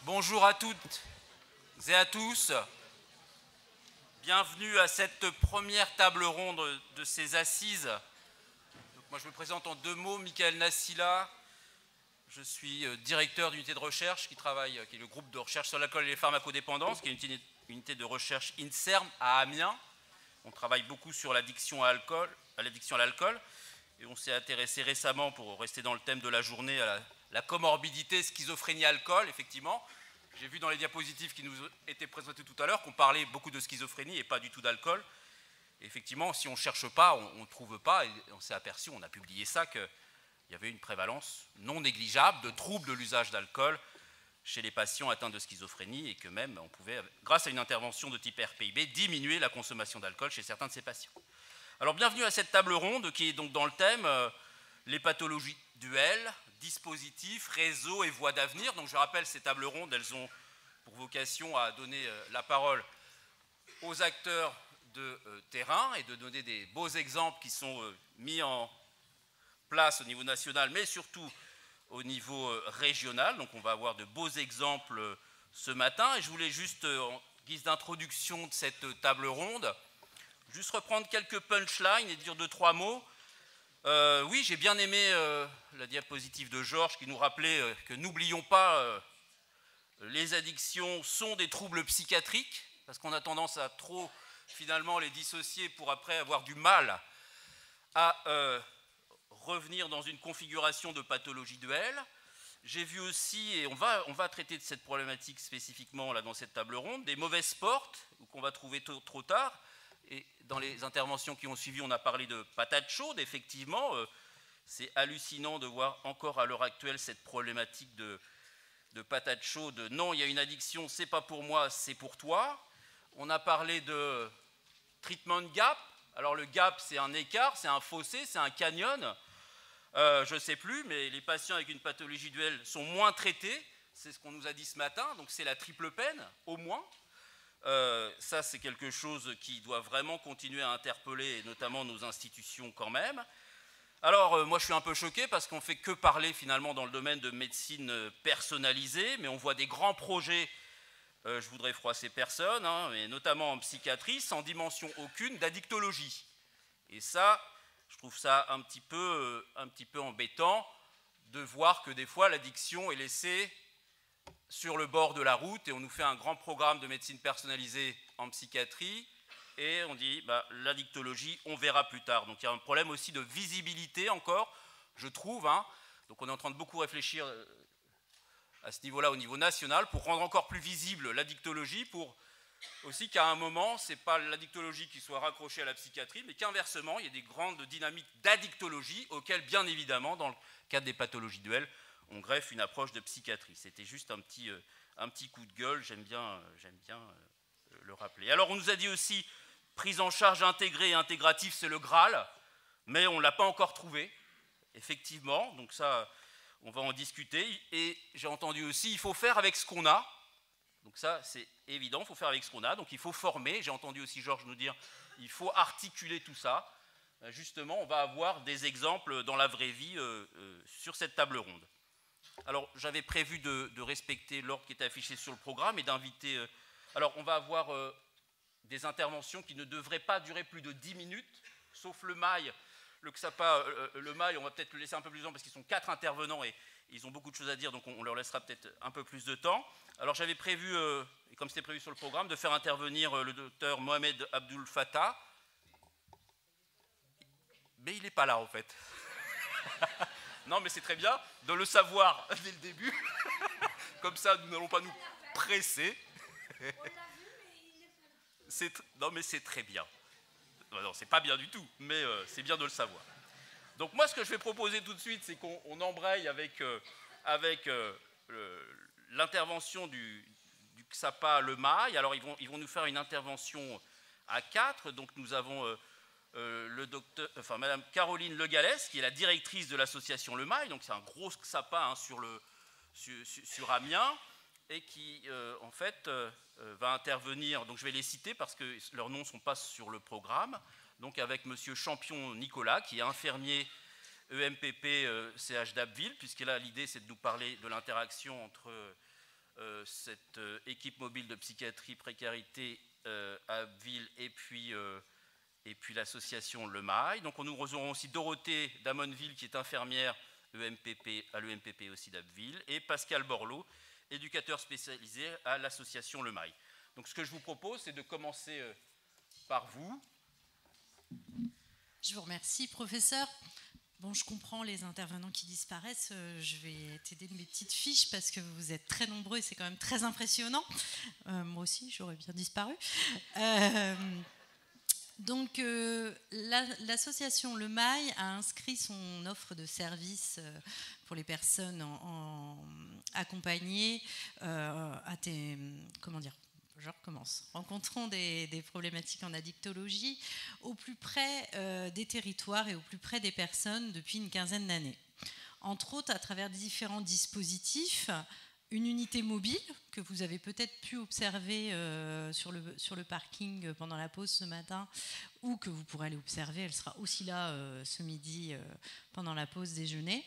Bonjour à toutes et à tous. Bienvenue à cette première table ronde de ces assises. Donc moi, je me présente en deux mots, Michael Nassila. Je suis directeur d'unité de recherche qui est le groupe de recherche sur l'alcool et les pharmacodépendances, qui est une unité de recherche INSERM à Amiens. On travaille beaucoup sur l'addiction à l'alcool. Et on s'est intéressé récemment, pour rester dans le thème de la journée, à la comorbidité schizophrénie-alcool, effectivement. J'ai vu dans les diapositives qui nous étaient présentées tout à l'heure qu'on parlait beaucoup de schizophrénie et pas du tout d'alcool. Effectivement, si on ne cherche pas, on ne trouve pas. Et on s'est aperçu, on a publié ça, qu'il y avait une prévalence non négligeable de troubles de l'usage d'alcool chez les patients atteints de schizophrénie et que même on pouvait, grâce à une intervention de type RPIB, diminuer la consommation d'alcool chez certains de ces patients. Alors bienvenue à cette table ronde qui est donc dans le thème les pathologies duelles, dispositifs, réseaux et voies d'avenir. Donc je rappelle, ces tables rondes, elles ont pour vocation à donner la parole aux acteurs de terrain et de donner des beaux exemples qui sont mis en place au niveau national, mais surtout au niveau régional. Donc on va avoir de beaux exemples ce matin. Et je voulais juste, en guise d'introduction de cette table ronde, juste reprendre quelques punchlines et dire 2-3 mots. Oui, j'ai bien aimé la diapositive de Georges qui nous rappelait que n'oublions pas, les addictions sont des troubles psychiatriques, parce qu'on a tendance à trop finalement les dissocier pour après avoir du mal à revenir dans une configuration de pathologie duelle. J'ai vu aussi, et on va traiter de cette problématique spécifiquement là, dans cette table ronde, des mauvaises portes qu'on va trouver trop tard. Et dans les interventions qui ont suivi, on a parlé de patates chaudes. Effectivement, c'est hallucinant de voir encore à l'heure actuelle cette problématique de patates chaudes. Non, il y a une addiction, c'est pas pour moi, c'est pour toi. On a parlé de treatment gap. Alors le gap, c'est un écart, c'est un fossé, c'est un canyon. Je ne sais plus, mais les patients avec une pathologie duelle sont moins traités. C'est ce qu'on nous a dit ce matin. Donc c'est la triple peine, au moins. Ça, c'est quelque chose qui doit vraiment continuer à interpeller, et notamment nos institutions quand même. Alors, moi, je suis un peu choqué parce qu'on ne fait que parler finalement dans le domaine de médecine personnalisée, mais on voit des grands projets, je voudrais froisser personne, hein, mais notamment en psychiatrie, sans dimension aucune d'addictologie. Et ça, je trouve ça un petit peu embêtant de voir que des fois, l'addiction est laissée sur le bord de la route et on nous fait un grand programme de médecine personnalisée en psychiatrie et on dit l'addictologie, on verra plus tard. Donc il y a un problème aussi de visibilité encore, je trouve. Hein. Donc on est en train de beaucoup réfléchir à ce niveau-là, au niveau national, pour rendre encore plus visible l'addictologie, pour aussi qu'à un moment, ce n'est pas l'addictologie qui soit raccrochée à la psychiatrie, mais qu'inversement, il y ait des grandes dynamiques d'addictologie auxquelles, bien évidemment, dans le cadre des pathologies duelles, on greffe une approche de psychiatrie. C'était juste un petit coup de gueule, j'aime bien le rappeler. Alors on nous a dit aussi, prise en charge intégrée et intégrative, c'est le Graal, mais on ne l'a pas encore trouvé, effectivement, donc ça, on va en discuter. Et j'ai entendu aussi, il faut faire avec ce qu'on a, donc ça c'est évident, il faut faire avec ce qu'on a, donc il faut former. J'ai entendu aussi Georges nous dire, il faut articuler tout ça. Justement, on va avoir des exemples dans la vraie vie sur cette table ronde. Alors, j'avais prévu de respecter l'ordre qui était affiché sur le programme et d'inviter... alors, on va avoir des interventions qui ne devraient pas durer plus de 10 minutes, sauf le mail. Le XAPA, le mail, on va peut-être le laisser un peu plus longtemps parce qu'ils sont 4 intervenants et ils ont beaucoup de choses à dire, donc on leur laissera peut-être un peu plus de temps. Alors, j'avais prévu, et comme c'était prévu sur le programme, de faire intervenir le docteur Mohamed Abdul Fattah. Mais il n'est pas là, en fait. Non, mais c'est très bien de le savoir dès le début. Comme ça, nous n'allons pas nous presser. Non, mais c'est très bien. Non, c'est pas bien du tout, mais c'est bien de le savoir. Donc moi, ce que je vais proposer tout de suite, c'est qu'on embraye avec l'intervention du XAPA Le Mail. Alors, ils vont nous faire une intervention à 4. Donc, nous avons... Madame Caroline Le Gallès, qui est la directrice de l'association Le Mail, donc c'est un gros XAPA hein, sur Amiens, et qui en fait va intervenir, donc je vais les citer parce que leurs noms ne sont pas sur le programme, donc avec monsieur Champion Nicolas, qui est infirmier EMPP CH d'Abbeville, puisque là l'idée c'est de nous parler de l'interaction entre cette équipe mobile de psychiatrie précarité à Abbeville et puis l'association Le Mail. Donc nous aurons aussi Dorothée d'Amonville qui est infirmière à l'EMPP aussi d'Abbeville, et Pascal Borloo, éducateur spécialisé à l'association Le Mail. Donc ce que je vous propose, c'est de commencer par vous. Je vous remercie, professeur. Bon, je comprends les intervenants qui disparaissent. Je vais t'aider de mes petites fiches parce que vous êtes très nombreux et c'est quand même très impressionnant. Moi aussi, j'aurais bien disparu. Donc, l'association Le Mail a inscrit son offre de services pour les personnes accompagnées je recommence. Rencontrons des problématiques en addictologie au plus près des territoires et au plus près des personnes depuis une quinzaine d'années. Entre autres, à travers différents dispositifs, une unité mobile que vous avez peut-être pu observer sur le parking pendant la pause ce matin, ou que vous pourrez aller observer, elle sera aussi là ce midi pendant la pause déjeuner,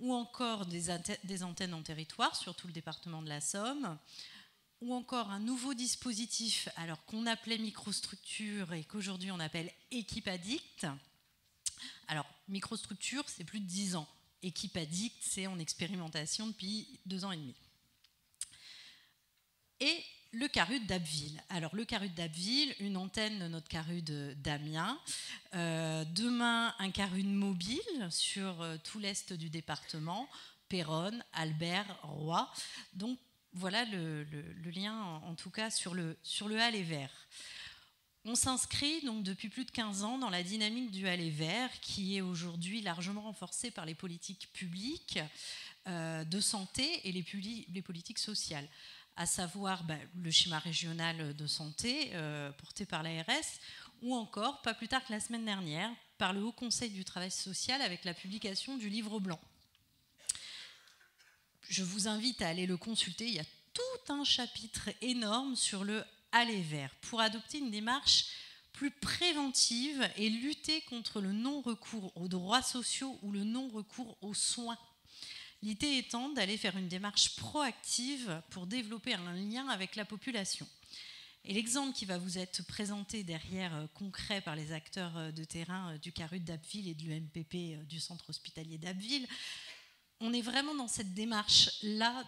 ou encore des antennes en territoire sur tout le département de la Somme, ou encore un nouveau dispositif alors qu'on appelait microstructure et qu'aujourd'hui on appelle équipe addict. Alors microstructure, c'est plus de 10 ans. Équipe addict, c'est en expérimentation depuis 2 ans et demi. Et le CARUD d'Abbeville. Alors le CARUD d'Abbeville, une antenne de notre CARUD d'Amiens. Demain, un CARUD mobile sur tout l'est du département, Péronne, Albert, Roy. Donc voilà le lien en tout cas sur le Aller Vert. On s'inscrit donc depuis plus de 15 ans dans la dynamique du Aller Vert qui est aujourd'hui largement renforcée par les politiques publiques de santé et les politiques sociales, à savoir le schéma régional de santé porté par l'ARS, ou encore, pas plus tard que la semaine dernière, par le Haut Conseil du travail social avec la publication du livre blanc. Je vous invite à aller le consulter, il y a tout un chapitre énorme sur le Aller Vert pour adopter une démarche plus préventive et lutter contre le non-recours aux droits sociaux ou le non-recours aux soins. L'idée étant d'aller faire une démarche proactive pour développer un lien avec la population. Et l'exemple qui va vous être présenté derrière, concret par les acteurs de terrain du CARUD d'Abbeville et de l'EMPP du centre hospitalier d'Abbeville, on est vraiment dans cette démarche-là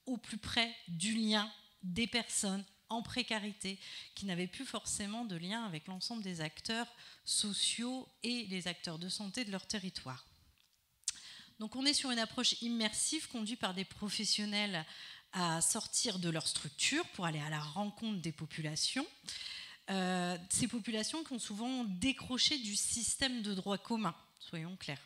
au plus près du lien des personnes en précarité qui n'avaient plus forcément de lien avec l'ensemble des acteurs sociaux et les acteurs de santé de leur territoire. Donc on est sur une approche immersive conduite par des professionnels à sortir de leur structure pour aller à la rencontre des populations. Ces populations qui ont souvent décroché du système de droit commun, soyons clairs.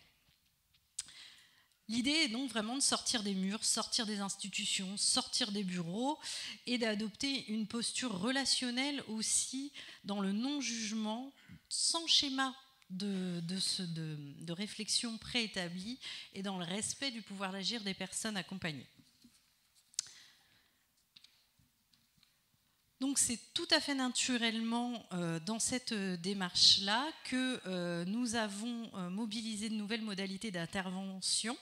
L'idée est donc vraiment de sortir des murs, sortir des institutions, sortir des bureaux et d'adopter une posture relationnelle aussi dans le non-jugement, sans schéma de réflexion préétablie et dans le respect du pouvoir d'agir des personnes accompagnées. Donc c'est tout à fait naturellement dans cette démarche-là que nous avons mobilisé de nouvelles modalités d'intervention,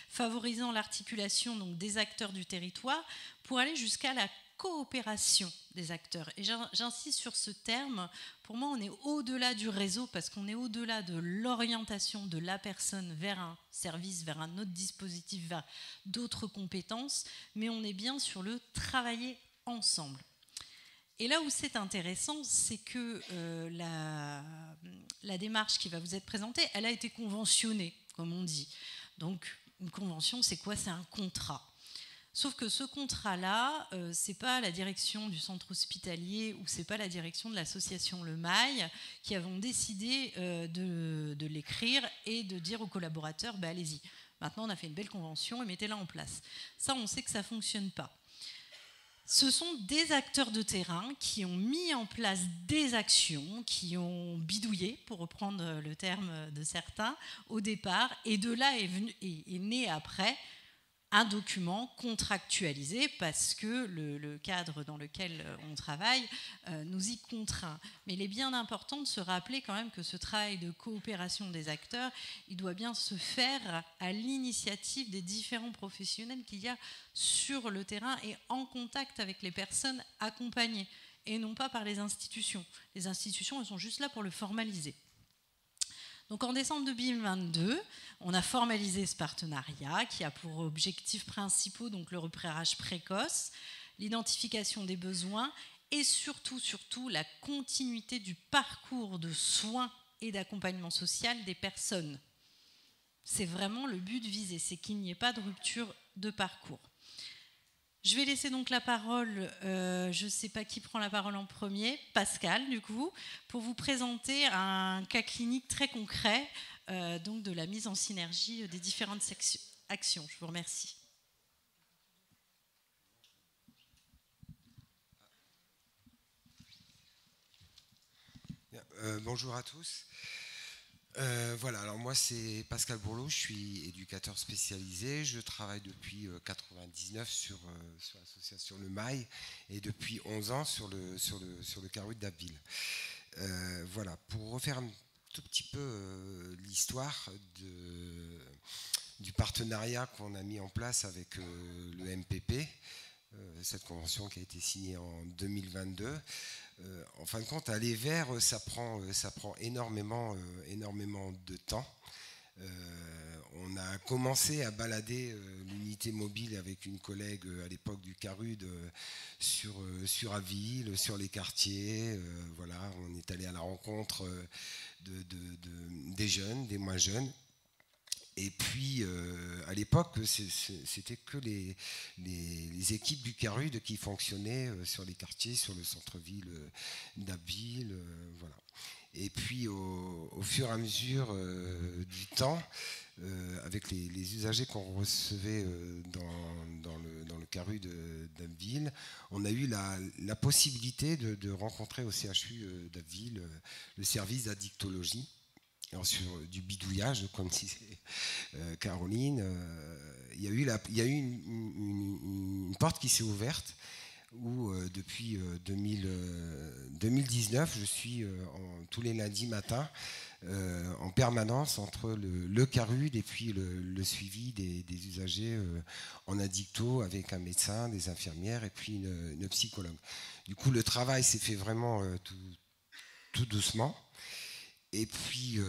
favorisant l'articulation donc, des acteurs du territoire pour aller jusqu'à la coopération des acteurs. Et j'insiste sur ce terme, pour moi on est au-delà du réseau parce qu'on est au-delà de l'orientation de la personne vers un service, vers un autre dispositif, vers d'autres compétences, mais on est bien sur le travailler ensemble. Et là où c'est intéressant, c'est que la démarche qui va vous être présentée, elle a été conventionnée, comme on dit. Donc une convention, c'est quoi? C'est un contrat. Sauf que ce contrat-là, c'est pas la direction du centre hospitalier ou c'est pas la direction de l'association Le Mail qui avons décidé de l'écrire et de dire aux collaborateurs, allez-y, maintenant on a fait une belle convention et mettez-la en place. Ça, on sait que ça fonctionne pas. Ce sont des acteurs de terrain qui ont mis en place des actions, qui ont bidouillé, pour reprendre le terme de certains, au départ, et de là est né après un document contractualisé parce que le cadre dans lequel on travaille nous y contraint. Mais il est bien important de se rappeler quand même que ce travail de coopération des acteurs, il doit bien se faire à l'initiative des différents professionnels qu'il y a sur le terrain et en contact avec les personnes accompagnées, et non pas par les institutions. Les institutions, elles sont juste là pour le formaliser. Donc en décembre 2022, on a formalisé ce partenariat qui a pour objectifs principaux donc le repérage précoce, l'identification des besoins et surtout la continuité du parcours de soins et d'accompagnement social des personnes. C'est vraiment le but visé, c'est qu'il n'y ait pas de rupture de parcours. Je vais laisser donc la parole, je ne sais pas qui prend la parole en premier, Pascal du coup, pour vous présenter un cas clinique très concret donc de la mise en synergie des différentes actions. Je vous remercie. Bien, bonjour à tous. Voilà, alors moi c'est Pascal Bourlot, je suis éducateur spécialisé, je travaille depuis 1999 sur l'association Le Mail et depuis 11 ans sur le Caru d'Abbeville. Voilà, pour refaire un tout petit peu l'histoire du partenariat qu'on a mis en place avec le MPP, cette convention qui a été signée en 2022. En fin de compte, aller vers, ça prend énormément de temps. On a commencé à balader l'unité mobile avec une collègue à l'époque du CARUD sur Abbeville, sur les quartiers. Voilà, on est allé à la rencontre des jeunes, des moins jeunes. Et puis, à l'époque, c'était que les équipes du CARUD qui fonctionnaient sur les quartiers, sur le centre-ville d'Abbeville. Voilà. Et puis, au fur et à mesure du temps, avec les usagers qu'on recevait dans le CARUD d'Abbeville, on a eu la possibilité de rencontrer au CHU d'Abbeville le service d'addictologie. Alors sur du bidouillage, comme disait Caroline, il y a eu une porte qui s'est ouverte où depuis 2019, je suis tous les lundis matins en permanence entre le CARUD et puis le suivi des usagers en addicto avec un médecin, des infirmières et puis une psychologue. Du coup, le travail s'est fait vraiment tout doucement. Et puis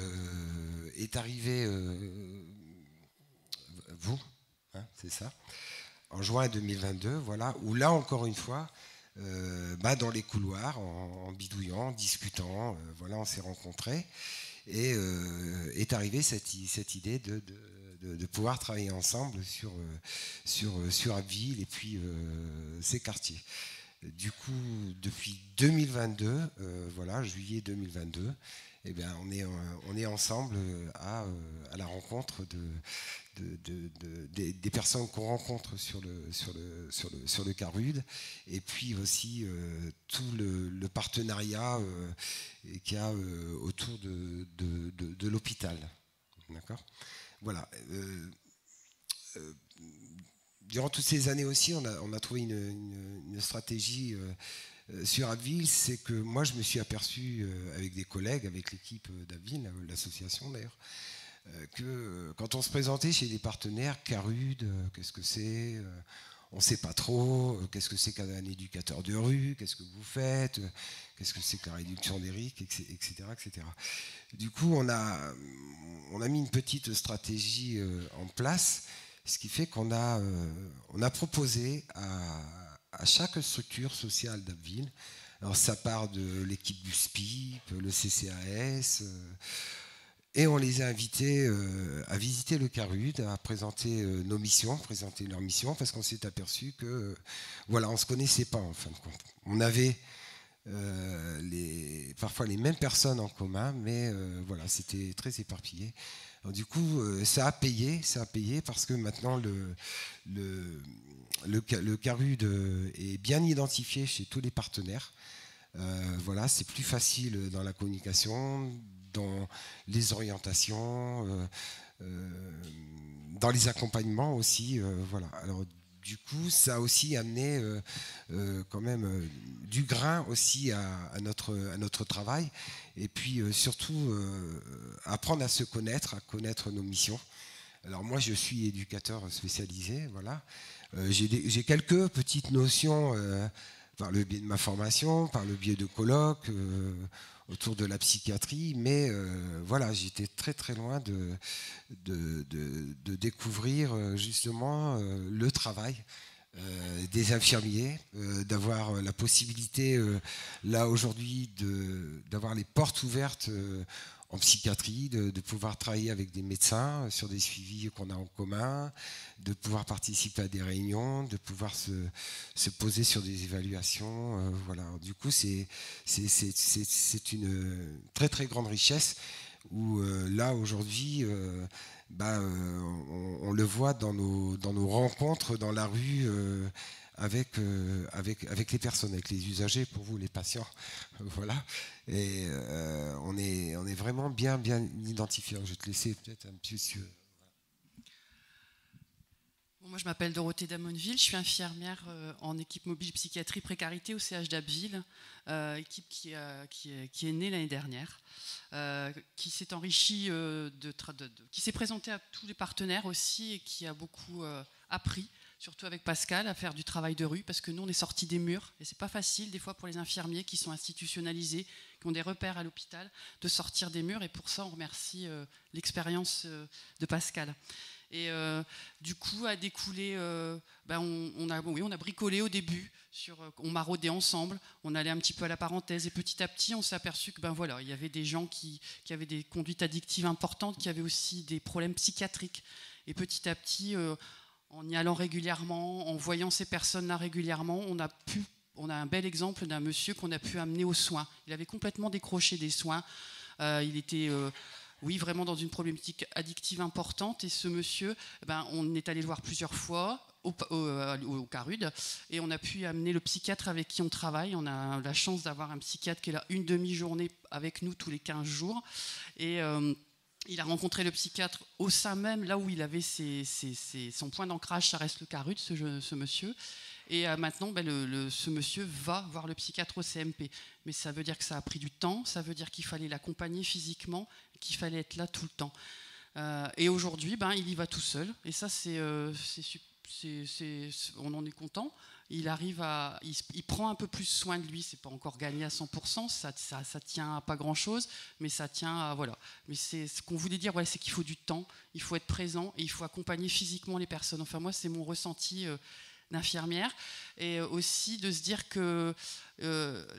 est arrivé vous, hein, c'est ça, en juin 2022, voilà, où là encore une fois, dans les couloirs, en bidouillant, en discutant, voilà, on s'est rencontrés et est arrivée cette idée de pouvoir travailler ensemble sur Abbeville et puis ces quartiers. Du coup, depuis 2022, voilà, juillet 2022. Eh bien, on est ensemble à la rencontre des personnes qu'on rencontre sur le CARUD et puis aussi tout le partenariat qu'il y a autour de l'hôpital. D'accord ? Voilà. Durant toutes ces années aussi, on a trouvé une stratégie sur Abbeville, c'est que moi je me suis aperçu avec des collègues, avec l'équipe d'Abbeville, l'association d'ailleurs, que quand on se présentait chez des partenaires, CARUD, qu'est-ce que c'est, on ne sait pas trop, qu'est-ce que c'est qu'un éducateur de rue, qu'est-ce que vous faites, qu'est-ce que c'est que la réduction des risques, etc., etc. Du coup, on a mis une petite stratégie en place, ce qui fait qu'on a proposé à chaque structure sociale d'Abbeville. Alors ça part de l'équipe du SPIP, le CCAS, et on les a invités à visiter le CARUD, à présenter nos missions, présenter leurs missions, parce qu'on s'est aperçu que voilà, on ne se connaissait pas en fin de compte. On avait parfois les mêmes personnes en commun, mais voilà, c'était très éparpillé. Alors, du coup, ça a payé parce que maintenant le CARUD est bien identifié chez tous les partenaires. Voilà, c'est plus facile dans la communication, dans les orientations. dans les accompagnements aussi. Voilà. Alors, du coup, ça a aussi amené quand même du grain aussi à notre travail. Et puis surtout, apprendre à se connaître, à connaître nos missions. Alors moi, je suis éducateur spécialisé, voilà. J'ai quelques petites notions par le biais de ma formation, par le biais de colloques autour de la psychiatrie, mais voilà, j'étais très très loin de découvrir justement le travail des infirmiers, d'avoir la possibilité là aujourd'hui d'avoir les portes ouvertes en psychiatrie, de pouvoir travailler avec des médecins sur des suivis qu'on a en commun, de pouvoir participer à des réunions, de pouvoir se poser sur des évaluations. Voilà. Du coup, c'est une très très grande richesse où là aujourd'hui, on le voit dans nos rencontres dans la rue avec les personnes, avec les usagers, pour vous les patients, voilà. Et on est vraiment bien identifiés. Je vais te laisser peut-être un petit peu. Bon, moi je m'appelle Dorothée Damonville, je suis infirmière en équipe mobile psychiatrie précarité au CH d'Abbeville, équipe qui est née l'année dernière, qui s'est enrichie, qui s'est présentée à tous les partenaires aussi et qui a beaucoup appris, surtout avec Pascal, à faire du travail de rue, parce que nous on est sortis des murs et c'est pas facile des fois pour les infirmiers qui sont institutionnalisés, qui ont des repères à l'hôpital, de sortir des murs, et pour ça on remercie l'expérience de Pascal. Et du coup a découlé, on a bricolé au début, on maraudait ensemble, on allait un petit peu à la parenthèse, et petit à petit on s'est aperçu que il y avait des gens qui avaient des conduites addictives importantes, qui avaient aussi des problèmes psychiatriques, et petit à petit en y allant régulièrement, en voyant ces personnes-là régulièrement, on a un bel exemple d'un monsieur qu'on a pu amener aux soins. Il avait complètement décroché des soins, il était vraiment dans une problématique addictive importante, et ce monsieur, on est allé le voir plusieurs fois au CARUD, et on a pu amener le psychiatre avec qui on travaille. On a la chance d'avoir un psychiatre qui est là une demi-journée avec nous tous les 15 jours, et il a rencontré le psychiatre au sein même, là où il avait son point d'ancrage, ça reste le CARUD, ce monsieur. Et maintenant, ce monsieur va voir le psychiatre au CMP. Mais ça veut dire que ça a pris du temps, ça veut dire qu'il fallait l'accompagner physiquement, qu'il fallait être là tout le temps. Et aujourd'hui, il y va tout seul. Et ça, on en est content. Il prend un peu plus soin de lui. C'est pas encore gagné à 100%. Ça tient à pas grand-chose, mais ça tient à voilà. Mais c'est ce qu'on voulait dire. C'est qu'il faut du temps. Il faut être présent et il faut accompagner physiquement les personnes. Enfin, moi, c'est mon ressenti d'infirmière, et aussi de se dire que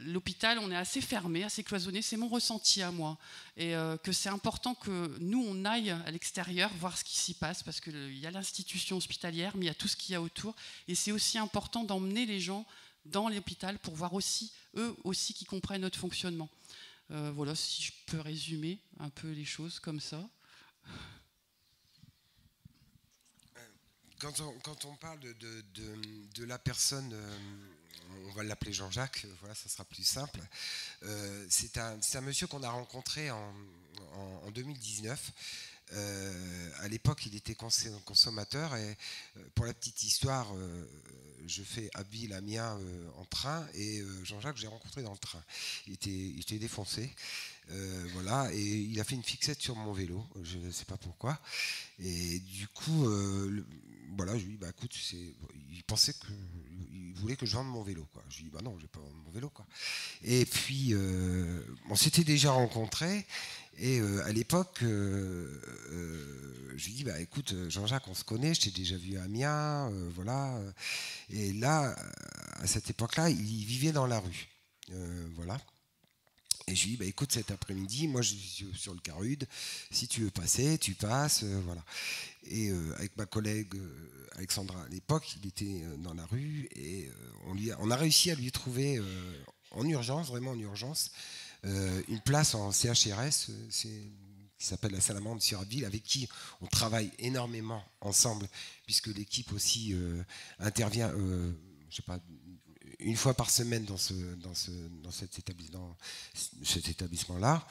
l'hôpital, on est assez fermé, assez cloisonné, c'est mon ressenti à moi, et que c'est important que nous on aille à l'extérieur voir ce qui s'y passe, parce qu'il y a l'institution hospitalière, mais il y a tout ce qu'il y a autour, et c'est aussi important d'emmener les gens dans l'hôpital pour voir aussi, eux aussi, qui comprennent notre fonctionnement. Voilà, si je peux résumer un peu les choses comme ça. Quand on parle de la personne, on va l'appeler Jean-Jacques, voilà, ça sera plus simple. C'est un monsieur qu'on a rencontré en 2019. À l'époque, il était consommateur, et pour la petite histoire, je fais Abbeville-Amiens en train, et Jean-Jacques, j'ai rencontré dans le train. Il était défoncé. Voilà, et il a fait une fixette sur mon vélo, je ne sais pas pourquoi, et du coup voilà, je lui dis écoute, il pensait qu'il voulait que je vende mon vélo, quoi. Je lui dis non, je vais pas vendre mon vélo, quoi. Et puis on s'était déjà rencontrés, et à l'époque je lui dis écoute Jean-Jacques, on se connaît, je t'ai déjà vu à Amiens, voilà, et là à cette époque-là il vivait dans la rue, voilà. Et je lui dis écoute, cet après-midi, moi je suis sur le CARUD, si tu veux passer, tu passes, voilà. Et avec ma collègue Alexandra à l'époque, il était dans la rue, et on a réussi à lui trouver en urgence, vraiment en urgence, une place en CHRS, qui s'appelle la Salamandre sur Abbeville, avec qui on travaille énormément ensemble, puisque l'équipe aussi intervient, je sais pas, une fois par semaine dans cet établissement-là.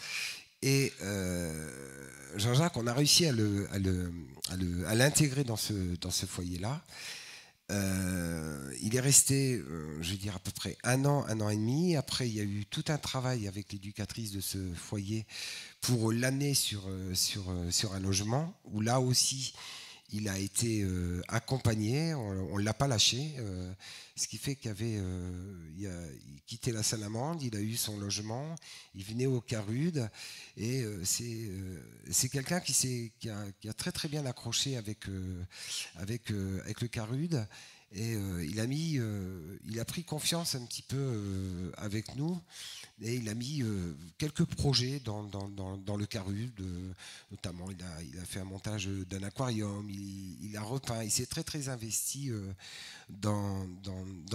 Et Jean-Jacques, on a réussi à l'intégrer dans ce foyer-là. Il est resté, je veux dire, à peu près un an et demi. Après, il y a eu tout un travail avec l'éducatrice de ce foyer pour l'amener sur un logement, où là aussi, il a été accompagné, on ne l'a pas lâché, ce qui fait il quittait la Salamande, il a eu son logement, il venait au Carude, et c'est quelqu'un qui a très très bien accroché avec le Carude, et il a pris confiance un petit peu avec nous, et il a mis quelques projets dans le Carude, notamment il a fait un montage d'un aquarium, il a repeint, il s'est très très investi dans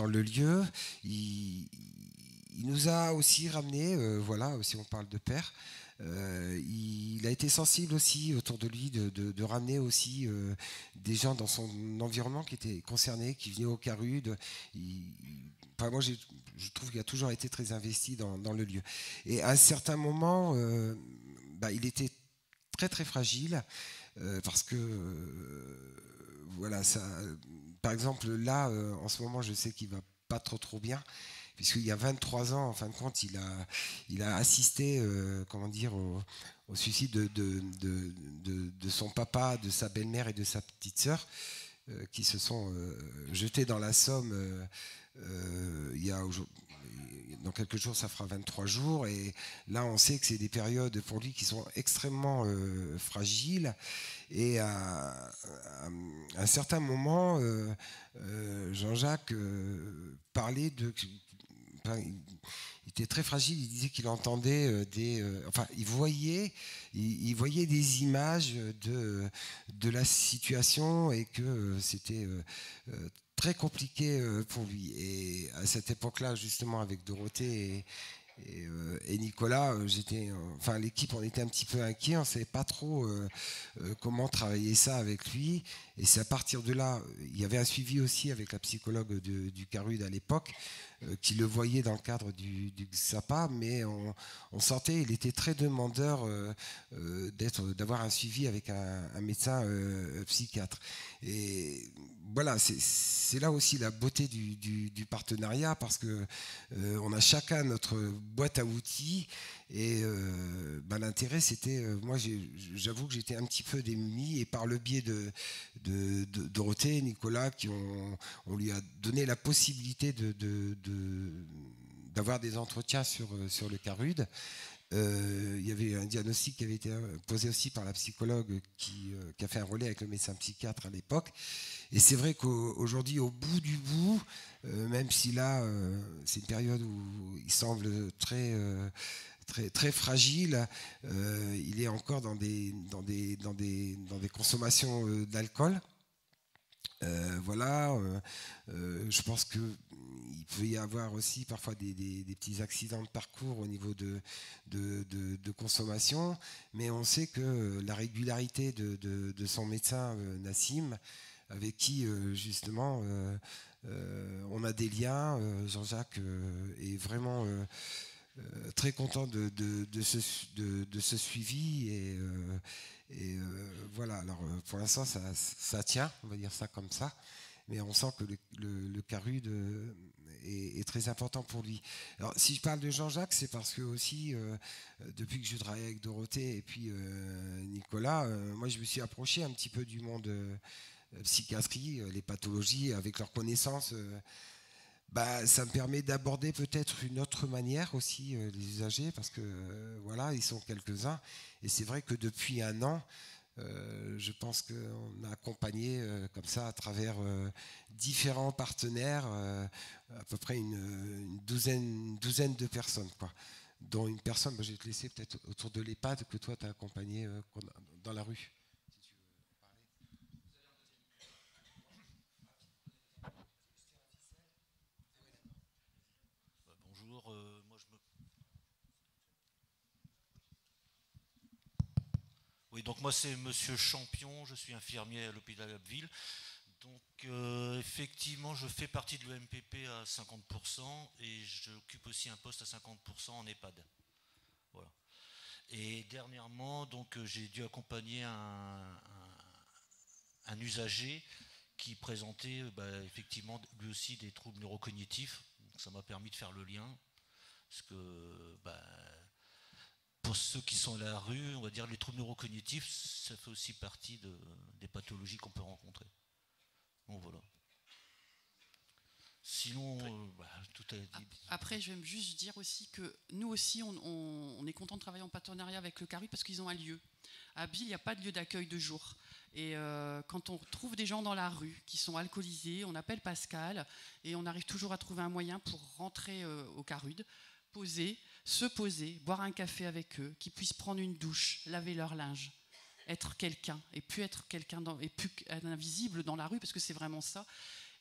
le lieu. Il nous a aussi ramené, voilà, si on parle de père, il a été sensible aussi autour de lui de ramener aussi des gens dans son environnement qui étaient concernés, qui venaient au Carude. Enfin, moi, je trouve qu'il a toujours été très investi dans le lieu. Et à un certain moment, il était très très fragile parce que voilà, ça. Par exemple, là, en ce moment, je sais qu'il va pas trop bien, puisqu'il y a 23 ans, en fin de compte, il a assisté, comment dire, au suicide de son papa, de sa belle-mère et de sa petite sœur, qui se sont jetés dans la Somme. Dans quelques jours, ça fera 23 jours, et là, on sait que c'est des périodes pour lui qui sont extrêmement fragiles. Et à un certain moment, Jean-Jacques parlait il était très fragile. Il disait qu'il entendait il voyait des images de la situation, et que c'était très compliqué pour lui. Et à cette époque-là, justement, avec Dorothée et Nicolas, l'équipe, on était un petit peu inquiets, on ne savait pas trop comment travailler ça avec lui. Et c'est à partir de là, il y avait un suivi aussi avec la psychologue du Carude à l'époque, qui le voyait dans le cadre du XAPA, mais on sentait, il était très demandeur d'avoir un suivi avec un médecin psychiatre. Et voilà, c'est là aussi la beauté du partenariat, parce que on a chacun notre boîte à outils, et l'intérêt, c'était, moi j'avoue que j'étais un petit peu démuni, et par le biais de Dorothée et Nicolas, on lui a donné la possibilité d'avoir des entretiens sur le Carude. Il y avait un diagnostic qui avait été posé aussi par la psychologue qui a fait un relais avec le médecin psychiatre à l'époque. Et c'est vrai qu'aujourd'hui, au bout du bout, même si là, c'est une période où il semble très fragile, il est encore dans des consommations d'alcool. Je pense qu'il peut y avoir aussi parfois des petits accidents de parcours au niveau de consommation, mais on sait que la régularité de son médecin Nassim, avec qui justement on a des liens, Jean-Jacques est vraiment très content de ce suivi, et voilà. Alors pour l'instant ça tient, on va dire ça comme ça, mais on sent que le Carude est très important pour lui. Alors si je parle de Jean-Jacques, c'est parce que aussi depuis que je travaille avec Dorothée et puis Nicolas, moi je me suis approché un petit peu du monde psychiatrie, les pathologies, avec leurs connaissances. Ça me permet d'aborder peut-être une autre manière aussi les usagers, parce que voilà, ils sont quelques-uns, et c'est vrai que depuis un an, je pense qu'on a accompagné comme ça à travers différents partenaires à peu près une douzaine de personnes, quoi. Dont une personne, je vais te laisser peut-être autour de l'EHPAD que toi tu as accompagné dans la rue. Oui, donc moi c'est Monsieur Champion, je suis infirmier à l'hôpital d'Abbeville. Donc effectivement, je fais partie de l'EMPP à 50% et j'occupe aussi un poste à 50% en EHPAD. Voilà. Et dernièrement, donc, j'ai dû accompagner un usager qui présentait effectivement lui aussi des troubles neurocognitifs. Donc, ça m'a permis de faire le lien. Parce que pour ceux qui sont à la rue, on va dire les troubles neurocognitifs, ça fait aussi partie des pathologies qu'on peut rencontrer. Donc voilà. Sinon, tout a été dit. Après, je vais juste dire aussi que nous aussi, on est content de travailler en partenariat avec le CARUD parce qu'ils ont un lieu. À Biel, il n'y a pas de lieu d'accueil de jour. Et quand on trouve des gens dans la rue qui sont alcoolisés, on appelle Pascal et on arrive toujours à trouver un moyen pour rentrer au CARUD, se poser, boire un café avec eux, qu'ils puissent prendre une douche, laver leur linge, être quelqu'un et plus être quelqu'un et plus invisible dans la rue parce que c'est vraiment ça.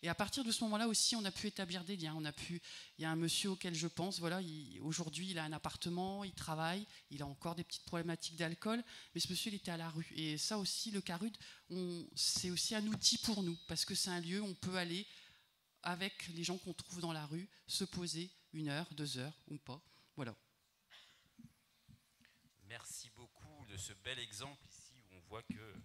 Et à partir de ce moment-là aussi, on a pu établir des liens. Il y a un monsieur auquel je pense, voilà, aujourd'hui il a un appartement, il travaille, il a encore des petites problématiques d'alcool, mais ce monsieur il était à la rue. Et ça aussi, le CARUD, c'est aussi un outil pour nous, parce que c'est un lieu où on peut aller avec les gens qu'on trouve dans la rue, se poser 1 heure, 2 heures ou pas. Voilà. Merci beaucoup de ce bel exemple ici où on voit que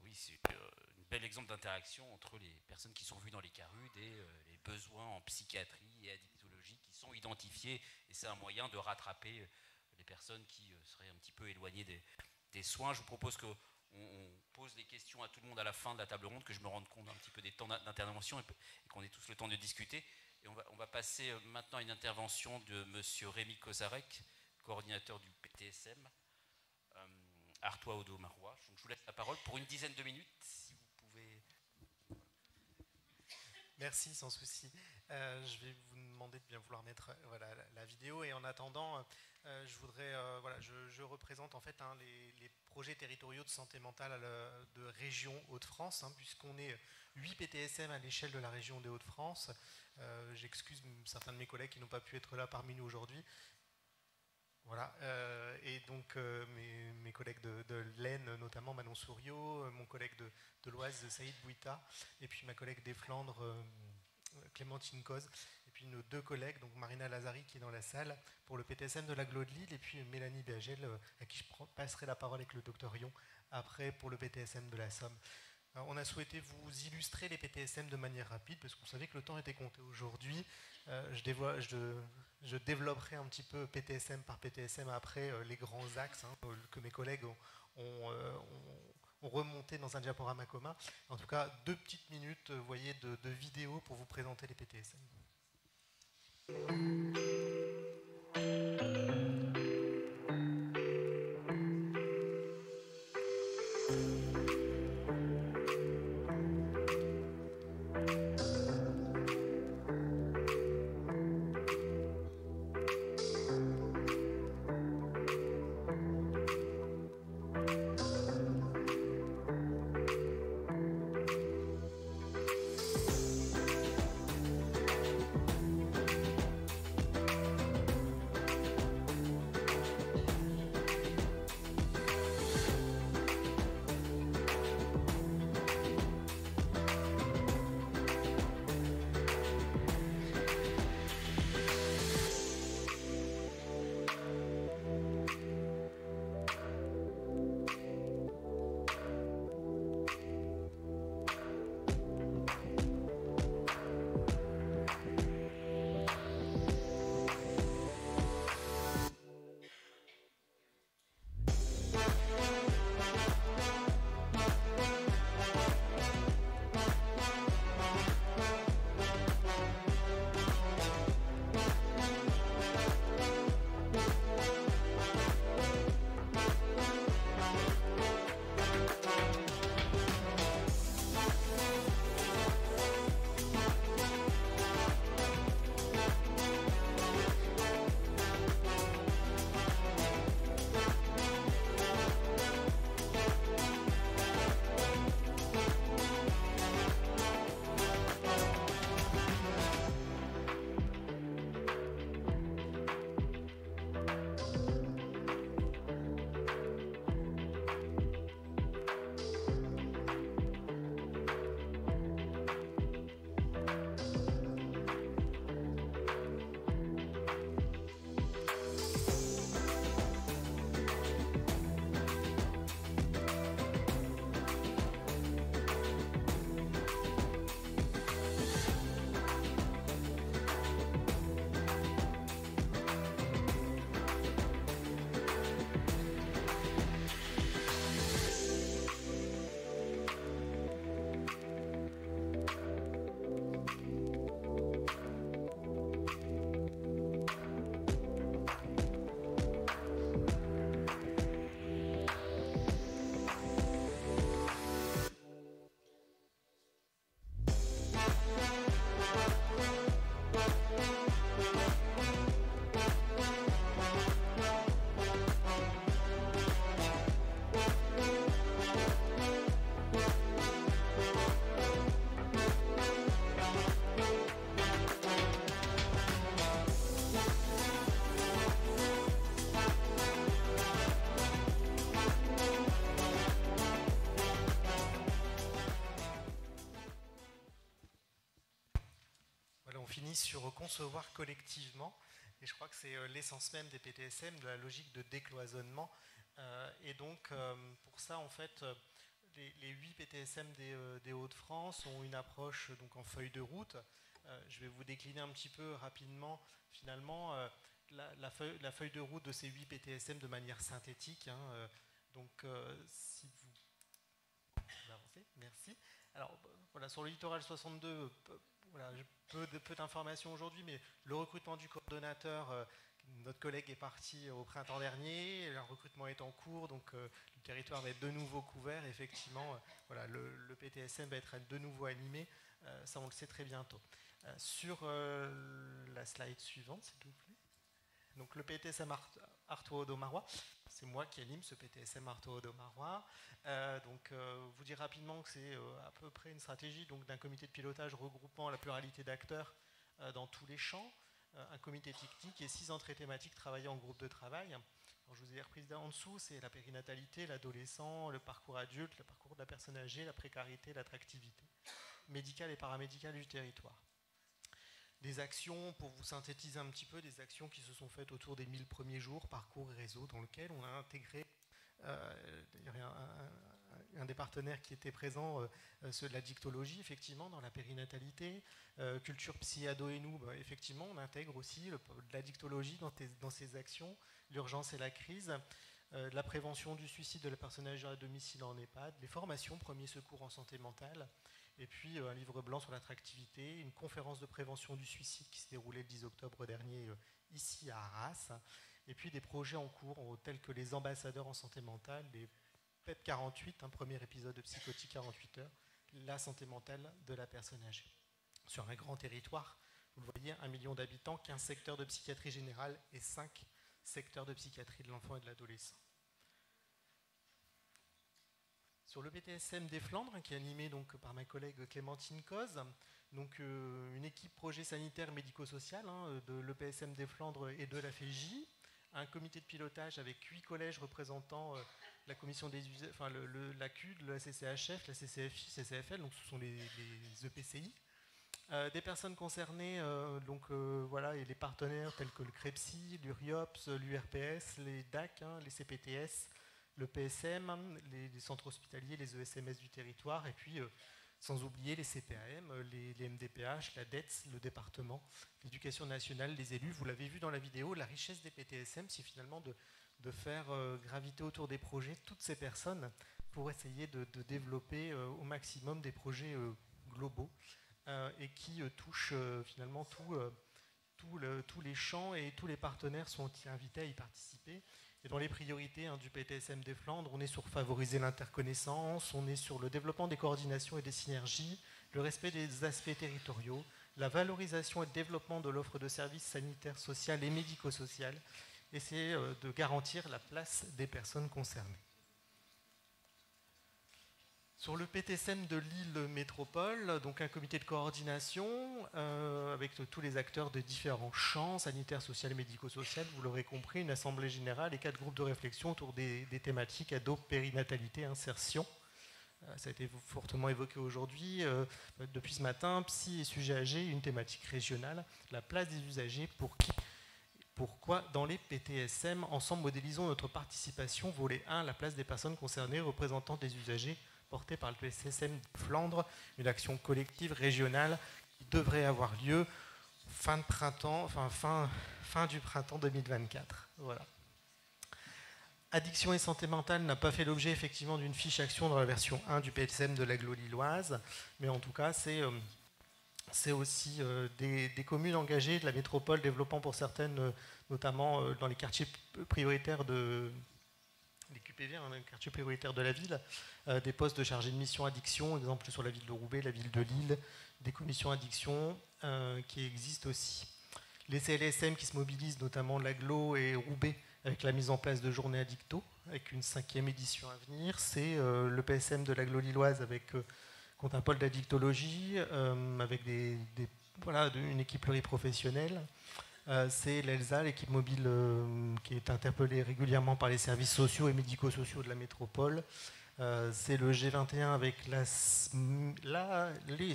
oui, c'est un bel exemple d'interaction entre les personnes qui sont vues dans les CARUD et les besoins en psychiatrie et addictologie qui sont identifiés. Et c'est un moyen de rattraper les personnes qui seraient un petit peu éloignées des soins. Je vous propose qu'on pose les questions à tout le monde à la fin de la table ronde, que je me rende compte un petit peu des temps d'intervention et qu'on ait tous le temps de discuter. Et on va passer maintenant à une intervention de M. Rémi Kozarek, coordinateur du PTSM, Artois Odo Marois. Donc je vous laisse la parole pour une dizaine de minutes, si vous pouvez. Merci, sans souci. Je vais vous demander de bien vouloir mettre la vidéo. Et en attendant, je voudrais, je représente en fait les projets territoriaux de santé mentale de région Hauts-de-France, puisqu'on est 8 PTSM à l'échelle de la région des Hauts-de-France. J'excuse certains de mes collègues qui n'ont pas pu être là parmi nous aujourd'hui. Voilà, et donc mes collègues de l'Aisne, notamment Manon Souriau, mon collègue de l'Oise, Saïd Bouita, et puis ma collègue des Flandres, Clémentine Coz, et puis nos 2 collègues, donc Marina Lazari qui est dans la salle pour le PTSM de l'Agglo de Lille, et puis Mélanie Béagel, à qui je passerai la parole avec le docteur Rion, après pour le PTSM de la Somme. Alors, on a souhaité vous illustrer les PTSM de manière rapide, parce qu'on savait que le temps était compté aujourd'hui. Je développerai un petit peu PTSM par PTSM après les grands axes que mes collègues ont remonté dans un diaporama commun. En tout cas, 2 petites minutes voyez, de vidéo pour vous présenter les PTSM. finisse sur concevoir collectivement. Et je crois que c'est l'essence même des PTSM, de la logique de décloisonnement. Et donc, pour ça, en fait, les 8 PTSM des Hauts-de-France ont une approche donc, en feuille de route. Je vais vous décliner un petit peu rapidement, finalement, la feuille de route de ces 8 PTSM de manière synthétique. Hein. Donc, si vous avancez, merci. Alors, voilà, sur le littoral 62, voilà, peu d'informations aujourd'hui, mais le recrutement du coordonnateur, notre collègue est parti au printemps dernier, le recrutement est en cours, donc le territoire va être de nouveau couvert. Effectivement, voilà, le PTSM va être de nouveau animé, ça on le sait très bientôt. Sur la slide suivante, s'il vous plaît. Donc le PTSM Artois-Audomarois, c'est moi qui anime ce PTSM Artois-Audomarois. Vous dire rapidement que c'est à peu près une stratégie d'un comité de pilotage regroupant la pluralité d'acteurs dans tous les champs, un comité technique et 6 entrées thématiques travaillant en groupe de travail. Alors, je vous ai repris en dessous, c'est la périnatalité, l'adolescent, le parcours adulte, le parcours de la personne âgée, la précarité, l'attractivité médicale et paramédicale du territoire. Des actions, pour vous synthétiser un petit peu, des actions qui se sont faites autour des 1000 premiers jours, parcours et réseau, dans lequel on a intégré, d'ailleurs un des partenaires qui était présent, ceux de la dictologie, effectivement, dans la périnatalité, culture psy, ado et nous, effectivement, on intègre aussi la dictologie dans ces actions, l'urgence et la crise, la prévention du suicide de la personne âgée à domicile en EHPAD, les formations, premiers secours en santé mentale, et puis un livre blanc sur l'attractivité, une conférence de prévention du suicide qui s'est déroulée le 10 octobre dernier ici à Arras, et puis des projets en cours tels que les ambassadeurs en santé mentale, les PEP 48, un premier épisode de Psychotique 48 heures, la santé mentale de la personne âgée. Sur un grand territoire, vous le voyez, 1 million d'habitants, 15 secteurs de psychiatrie générale et 5 secteurs de psychiatrie de l'enfant et de l'adolescent. Sur le PTSM des Flandres, qui est animé donc par ma collègue Clémentine Coz, donc une équipe projet sanitaire médico-social de l'EPSM des Flandres et de la FEJ, un comité de pilotage avec 8 collèges représentant la commission des la CUD, la CCHF, la CCFI, CCFL, donc ce sont les EPCI. Des personnes concernées, voilà, et les partenaires tels que le CREPSI, l'URIOPS, l'URPS, les DAC, les CPTS, le PSM, les centres hospitaliers, les ESMS du territoire, et puis sans oublier les CPAM, les MDPH, la DETS, le département, l'éducation nationale, les élus. Vous l'avez vu dans la vidéo, la richesse des PTSM, c'est finalement de faire graviter autour des projets toutes ces personnes pour essayer de développer au maximum des projets globaux et qui touchent finalement tous les champs, et tous les partenaires sont invités à y participer. Et dans les priorités du PTSM des Flandres, on est sur favoriser l'interconnaissance, on est sur le développement des coordinations et des synergies, le respect des aspects territoriaux, la valorisation et le développement de l'offre de services sanitaires, sociales et médico-sociales, et c'est de garantir la place des personnes concernées. Sur le PTSM de Lille Métropole, donc un comité de coordination avec tous les acteurs de différents champs, sanitaires, social et médico-social, vous l'aurez compris, une assemblée générale et 4 groupes de réflexion autour des thématiques ado, périnatalité, insertion. Ça a été fortement évoqué aujourd'hui. Depuis ce matin, psy et sujets âgés, une thématique régionale, la place des usagers, pour qui ? Pourquoi dans les PTSM, ensemble modélisons notre participation, volet 1, la place des personnes concernées, représentant des usagers, porté par le PTSM Flandre, une action collective régionale qui devrait avoir lieu fin du printemps 2024. Voilà. Addiction et santé mentale n'a pas fait l'objet effectivement d'une fiche action dans la version 1 du PTSM de l'Agglo lilloise, mais en tout cas c'est aussi des communes engagées de la métropole, développant pour certaines, notamment dans les quartiers prioritaires les QPV, les quartiers prioritaires de la ville, des postes de chargés de mission addiction, exemple sur la ville de Roubaix, la ville de Lille, des commissions addiction qui existent aussi. Les CLSM qui se mobilisent, notamment l'Agglo et Roubaix, avec la mise en place de journées addicto, avec une 5e édition à venir. C'est le PSM de l'Agglo lilloise avec contre un pôle d'addictologie, avec une équipe pluriprofessionnelle. C'est l'ELSA, l'équipe mobile qui est interpellée régulièrement par les services sociaux et médico-sociaux de la métropole. C'est le G21 avec les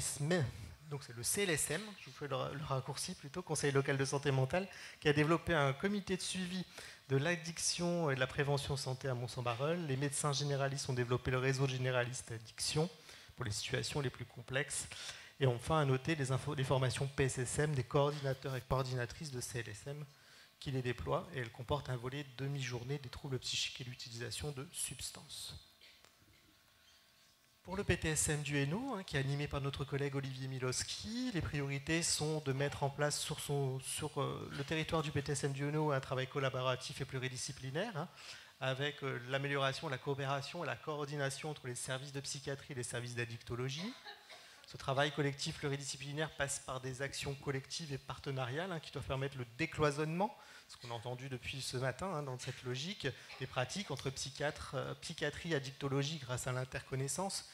SME, donc c'est le CLSM, je vous fais le raccourci plutôt, Conseil local de santé mentale, qui a développé un comité de suivi de l'addiction et de la prévention santé à Mons-en-Barœul. Les médecins généralistes ont développé le réseau généraliste addiction pour les situations les plus complexes. Et enfin, à noter les formations PSSM des coordinateurs et coordinatrices de CLSM qui les déploient, et elles comportent un volet demi-journée des troubles psychiques et l'utilisation de substances. Pour le PTSM du Hainaut, qui est animé par notre collègue Olivier Milowski, les priorités sont de mettre en place sur le territoire du PTSM du Hainaut un travail collaboratif et pluridisciplinaire, avec l'amélioration, la coopération et la coordination entre les services de psychiatrie et les services d'addictologie. Ce travail collectif pluridisciplinaire passe par des actions collectives et partenariales qui doivent permettre le décloisonnement, ce qu'on a entendu depuis ce matin dans cette logique, des pratiques entre psychiatrie et addictologie grâce à l'interconnaissance.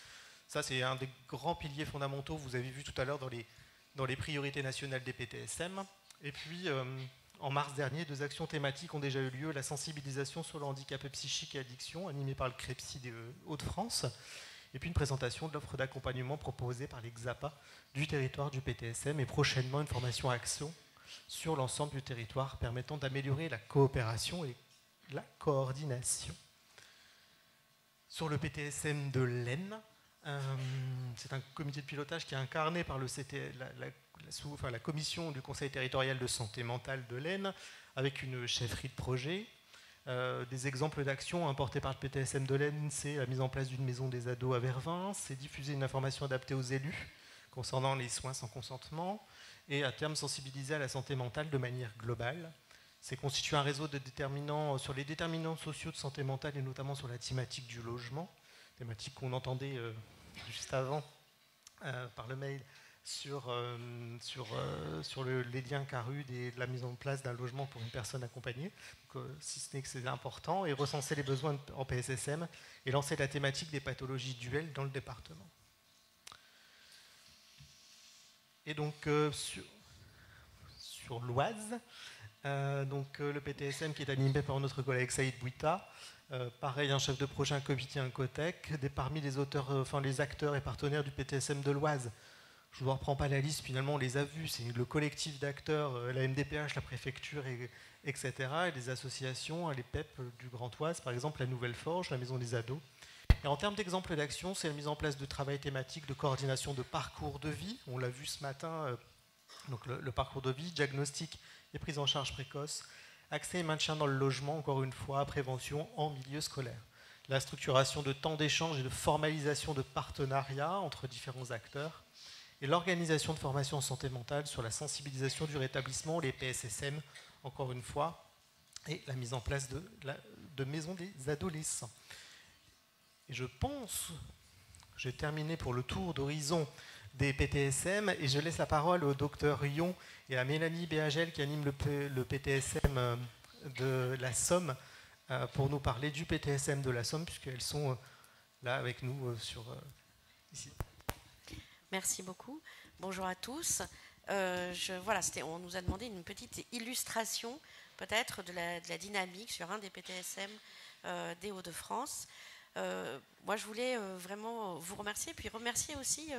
Ça, c'est un des grands piliers fondamentaux, vous avez vu tout à l'heure dans les priorités nationales des PTSM. Et puis, en mars dernier, 2 actions thématiques ont déjà eu lieu, la sensibilisation sur le handicap psychique et addiction, animée par le CREPSI des Hauts-de-France, et puis une présentation de l'offre d'accompagnement proposée par les XAPA du territoire du PTSM, et prochainement une formation action sur l'ensemble du territoire permettant d'améliorer la coopération et la coordination. Sur le PTSM de l'Aisne, c'est un comité de pilotage qui est incarné par la commission du Conseil territorial de santé mentale de l'Aisne, avec une chefferie de projet. Des exemples d'actions importés par le PTSM de l'Aisne, c'est la mise en place d'une maison des ados à Vervins, c'est diffuser une information adaptée aux élus concernant les soins sans consentement, et à terme sensibiliser à la santé mentale de manière globale. C'est constituer un réseau de déterminants sur les déterminants sociaux de santé mentale et notamment sur la thématique du logement, thématique qu'on entendait juste avant par le mail sur les liens CARUD et la mise en place d'un logement pour une personne accompagnée, si ce n'est que c'est important, et recenser les besoins en PSSM et lancer la thématique des pathologies duelles dans le département. Et donc sur l'Oise, le PTSM qui est animé par notre collègue Saïd Bouita, pareil, un chef de projet, un comité, un cotec, parmi les auteurs, les acteurs et partenaires du PTSM de l'Oise. Je ne vous reprends pas la liste, finalement on les a vus, c'est le collectif d'acteurs, la MDPH, la préfecture, etc., et des associations, les PEP du Grand Oise, par exemple la Nouvelle Forge, la Maison des Ados. Et en termes d'exemples d'action, c'est la mise en place de travail thématique de coordination de parcours de vie. On l'a vu ce matin, donc le parcours de vie, diagnostic et prise en charge précoce, accès et maintien dans le logement, encore une fois, prévention en milieu scolaire. La structuration de temps d'échange et de formalisation de partenariats entre différents acteurs, et l'organisation de formations en santé mentale sur la sensibilisation du rétablissement, les PSSM, encore une fois, et la mise en place de maisons des adolescents. Et je pense, j'ai terminé pour le tour d'horizon des PTSM, et je laisse la parole au docteur Rion et à Mélanie Béagel qui anime le PTSM de la Somme pour nous parler du PTSM de la Somme, puisqu'elles sont là avec nous ici. Merci beaucoup. Bonjour à tous. On nous a demandé une petite illustration peut-être de la dynamique sur un des PTSM des Hauts-de-France. Moi, je voulais vraiment vous remercier, puis remercier aussi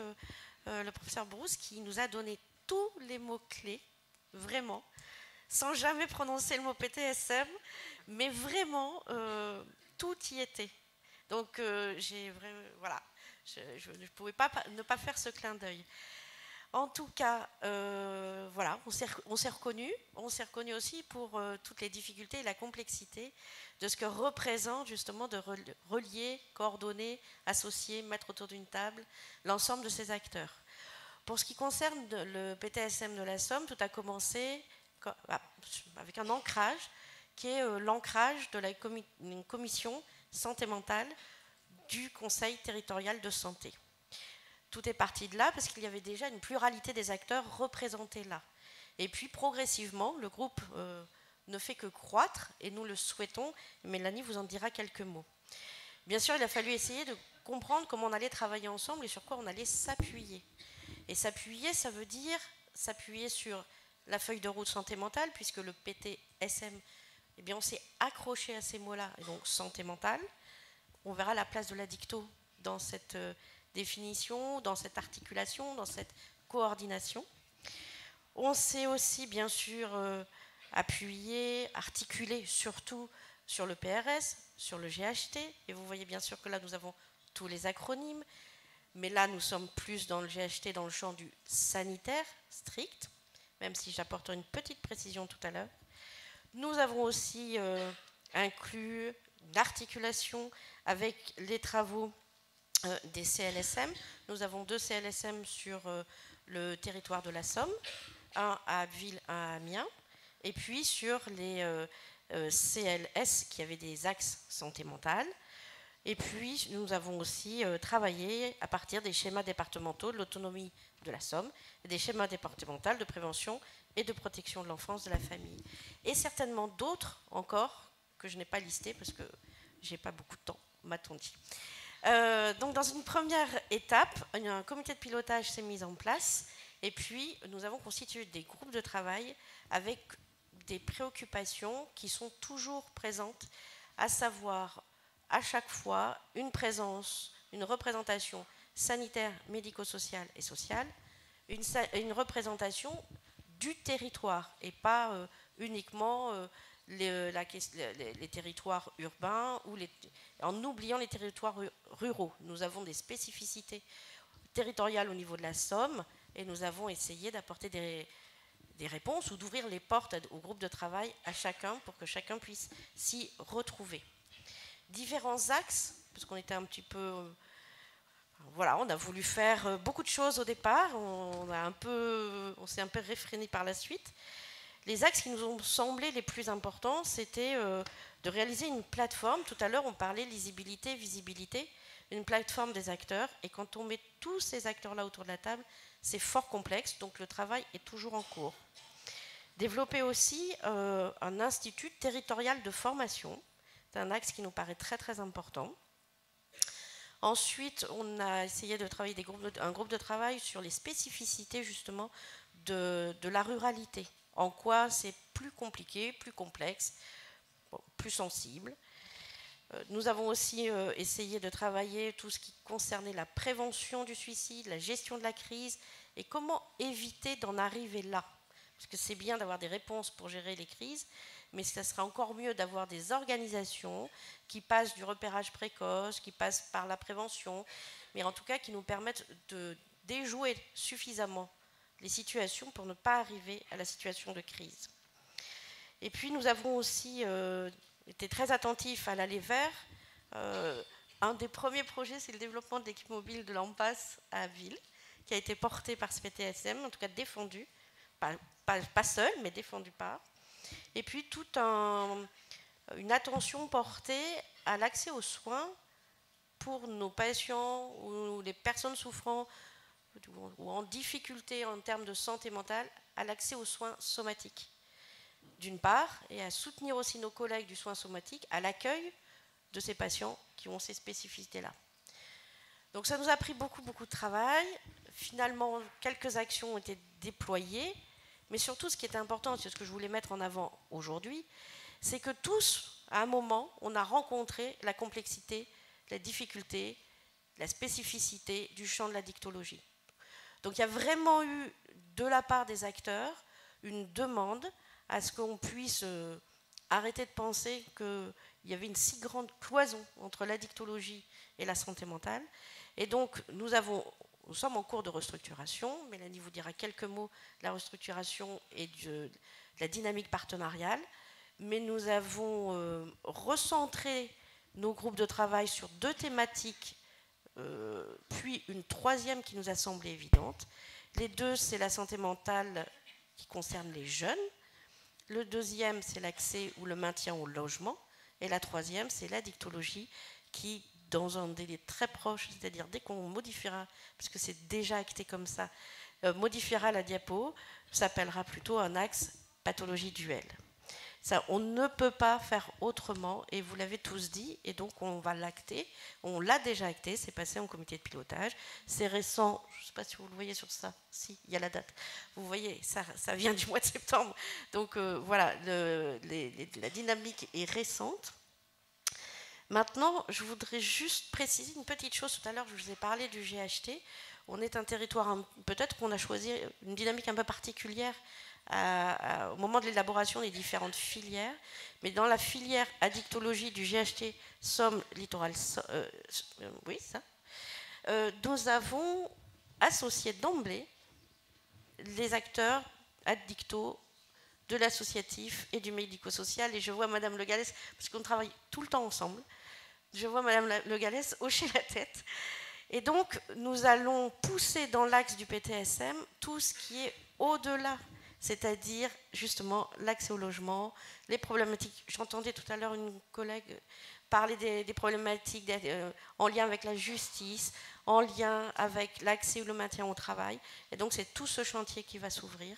le professeur Brousse qui nous a donné tous les mots-clés, vraiment, sans jamais prononcer le mot PTSM, mais vraiment, tout y était. Donc, je ne pouvais pas ne pas faire ce clin d'œil. En tout cas, on s'est reconnus. On s'est reconnus aussi pour toutes les difficultés et la complexité de ce que représente justement de relier, coordonner, associer, mettre autour d'une table l'ensemble de ces acteurs. Pour ce qui concerne le PTSM de la Somme, tout a commencé avec un ancrage qui est l'ancrage de la commission santé mentale du Conseil territorial de santé. Tout est parti de là parce qu'il y avait déjà une pluralité des acteurs représentés là. Et puis progressivement, le groupe ne fait que croître et nous le souhaitons. Mélanie vous en dira quelques mots. Bien sûr, il a fallu essayer de comprendre comment on allait travailler ensemble et sur quoi on allait s'appuyer. Et s'appuyer, ça veut dire s'appuyer sur la feuille de route santé mentale, puisque le PTSM, eh bien, on s'est accroché à ces mots-là, et donc santé mentale. On verra la place de l'addicto dans cette définition, dans cette articulation, dans cette coordination. On s'est aussi, bien sûr, appuyé, articulé, surtout sur le PRS, sur le GHT. Et vous voyez bien sûr que là, nous avons tous les acronymes. Mais là, nous sommes plus dans le GHT, dans le champ du sanitaire strict, même si j'apporterai une petite précision tout à l'heure. Nous avons aussi inclus l'articulation avec les travaux des CLSM. Nous avons 2 CLSM sur le territoire de la Somme, un à Abbeville, un à Amiens, et puis sur les CLS qui avaient des axes santé mentale. Et puis nous avons aussi travaillé à partir des schémas départementaux de l'autonomie de la Somme et des schémas départementaux de prévention et de protection de l'enfance, de la famille. Et certainement d'autres encore que je n'ai pas listés parce que je n'ai pas beaucoup de temps, m'a-t-on dit. Donc dans une première étape, un comité de pilotage s'est mis en place et puis nous avons constitué des groupes de travail avec des préoccupations qui sont toujours présentes, à savoir à chaque fois une présence, une représentation sanitaire, médico-sociale et sociale, une représentation du territoire et pas uniquement les territoires urbains ou en oubliant les territoires ruraux. Nous avons des spécificités territoriales au niveau de la Somme et nous avons essayé d'apporter des réponses ou d'ouvrir les portes au groupe de travail à chacun pour que chacun puisse s'y retrouver. Différents axes, parce qu'on était un petit peu... Voilà, on a voulu faire beaucoup de choses au départ, on s'est un peu réfréné par la suite. Les axes qui nous ont semblé les plus importants, c'était de réaliser une plateforme. Tout à l'heure, on parlait lisibilité, visibilité, une plateforme des acteurs. Et quand on met tous ces acteurs-là autour de la table, c'est fort complexe, donc le travail est toujours en cours. Développer aussi un institut territorial de formation. C'est un axe qui nous paraît très très important. Ensuite, on a essayé de travailler un groupe de travail sur les spécificités justement de la ruralité. En quoi c'est plus compliqué, plus complexe, plus sensible. Nous avons aussi essayé de travailler tout ce qui concernait la prévention du suicide, la gestion de la crise et comment éviter d'en arriver là. Parce que c'est bien d'avoir des réponses pour gérer les crises, mais ça sera encore mieux d'avoir des organisations qui passent du repérage précoce, qui passent par la prévention, mais en tout cas qui nous permettent de déjouer suffisamment les situations pour ne pas arriver à la situation de crise. Et puis nous avons aussi été très attentifs à l'aller vers. Un des premiers projets, c'est le développement de l'équipe mobile de l'AMPAS à Abbeville, qui a été porté par ce PTSM, en tout cas défendu, pas seul, mais défendu par. Et puis toute une attention portée à l'accès aux soins pour nos patients ou les personnes souffrant ou en difficulté en termes de santé mentale, à l'accès aux soins somatiques, d'une part, et à soutenir aussi nos collègues du soin somatique à l'accueil de ces patients qui ont ces spécificités-là. Donc ça nous a pris beaucoup de travail. Finalement, quelques actions ont été déployées, mais surtout ce qui est important, c'est ce que je voulais mettre en avant aujourd'hui, c'est que tous, à un moment, on a rencontré la complexité, la difficulté, la spécificité du champ de la dictologie. Donc il y a vraiment eu, de la part des acteurs, une demande à ce qu'on puisse arrêter de penser qu'il y avait une si grande cloison entre la dictologie et la santé mentale. Et donc nous sommes en cours de restructuration. Mélanie vous dira quelques mots de la restructuration et de la dynamique partenariale. Mais nous avons recentré nos groupes de travail sur 2 thématiques, puis une 3e qui nous a semblé évidente. Les 2, c'est la santé mentale qui concerne les jeunes. Le 2e, c'est l'accès ou le maintien au logement. Et la 3e, c'est la dictologie qui, dans un délai très proche, c'est-à-dire dès qu'on modifiera, parce que c'est déjà acté comme ça, modifiera la diapo, s'appellera plutôt un axe pathologie duel. Ça, on ne peut pas faire autrement, et vous l'avez tous dit, et donc on va l'acter. On l'a déjà acté, c'est passé en comité de pilotage. C'est récent, je ne sais pas si vous le voyez sur ça, si, il y a la date. Vous voyez, ça vient du mois de septembre. Donc voilà, la dynamique est récente. Maintenant, je voudrais juste préciser une petite chose. Tout à l'heure, je vous ai parlé du GHT. on est un territoire, peut-être qu'on a choisi une dynamique un peu particulière au moment de l'élaboration des différentes filières, mais dans la filière addictologie du GHT Somme Littoral, oui, ça, nous avons associé d'emblée les acteurs addictos de l'associatif et du médico-social, et je vois Madame Le Gallès, parce qu'on travaille tout le temps ensemble, je vois Madame Le Gallès hocher la tête, et donc nous allons pousser dans l'axe du PTSM tout ce qui est au-delà, c'est-à-dire justement l'accès au logement, les problématiques. J'entendais tout à l'heure une collègue parler des problématiques en lien avec la justice, en lien avec l'accès ou le maintien au travail. Et donc c'est tout ce chantier qui va s'ouvrir.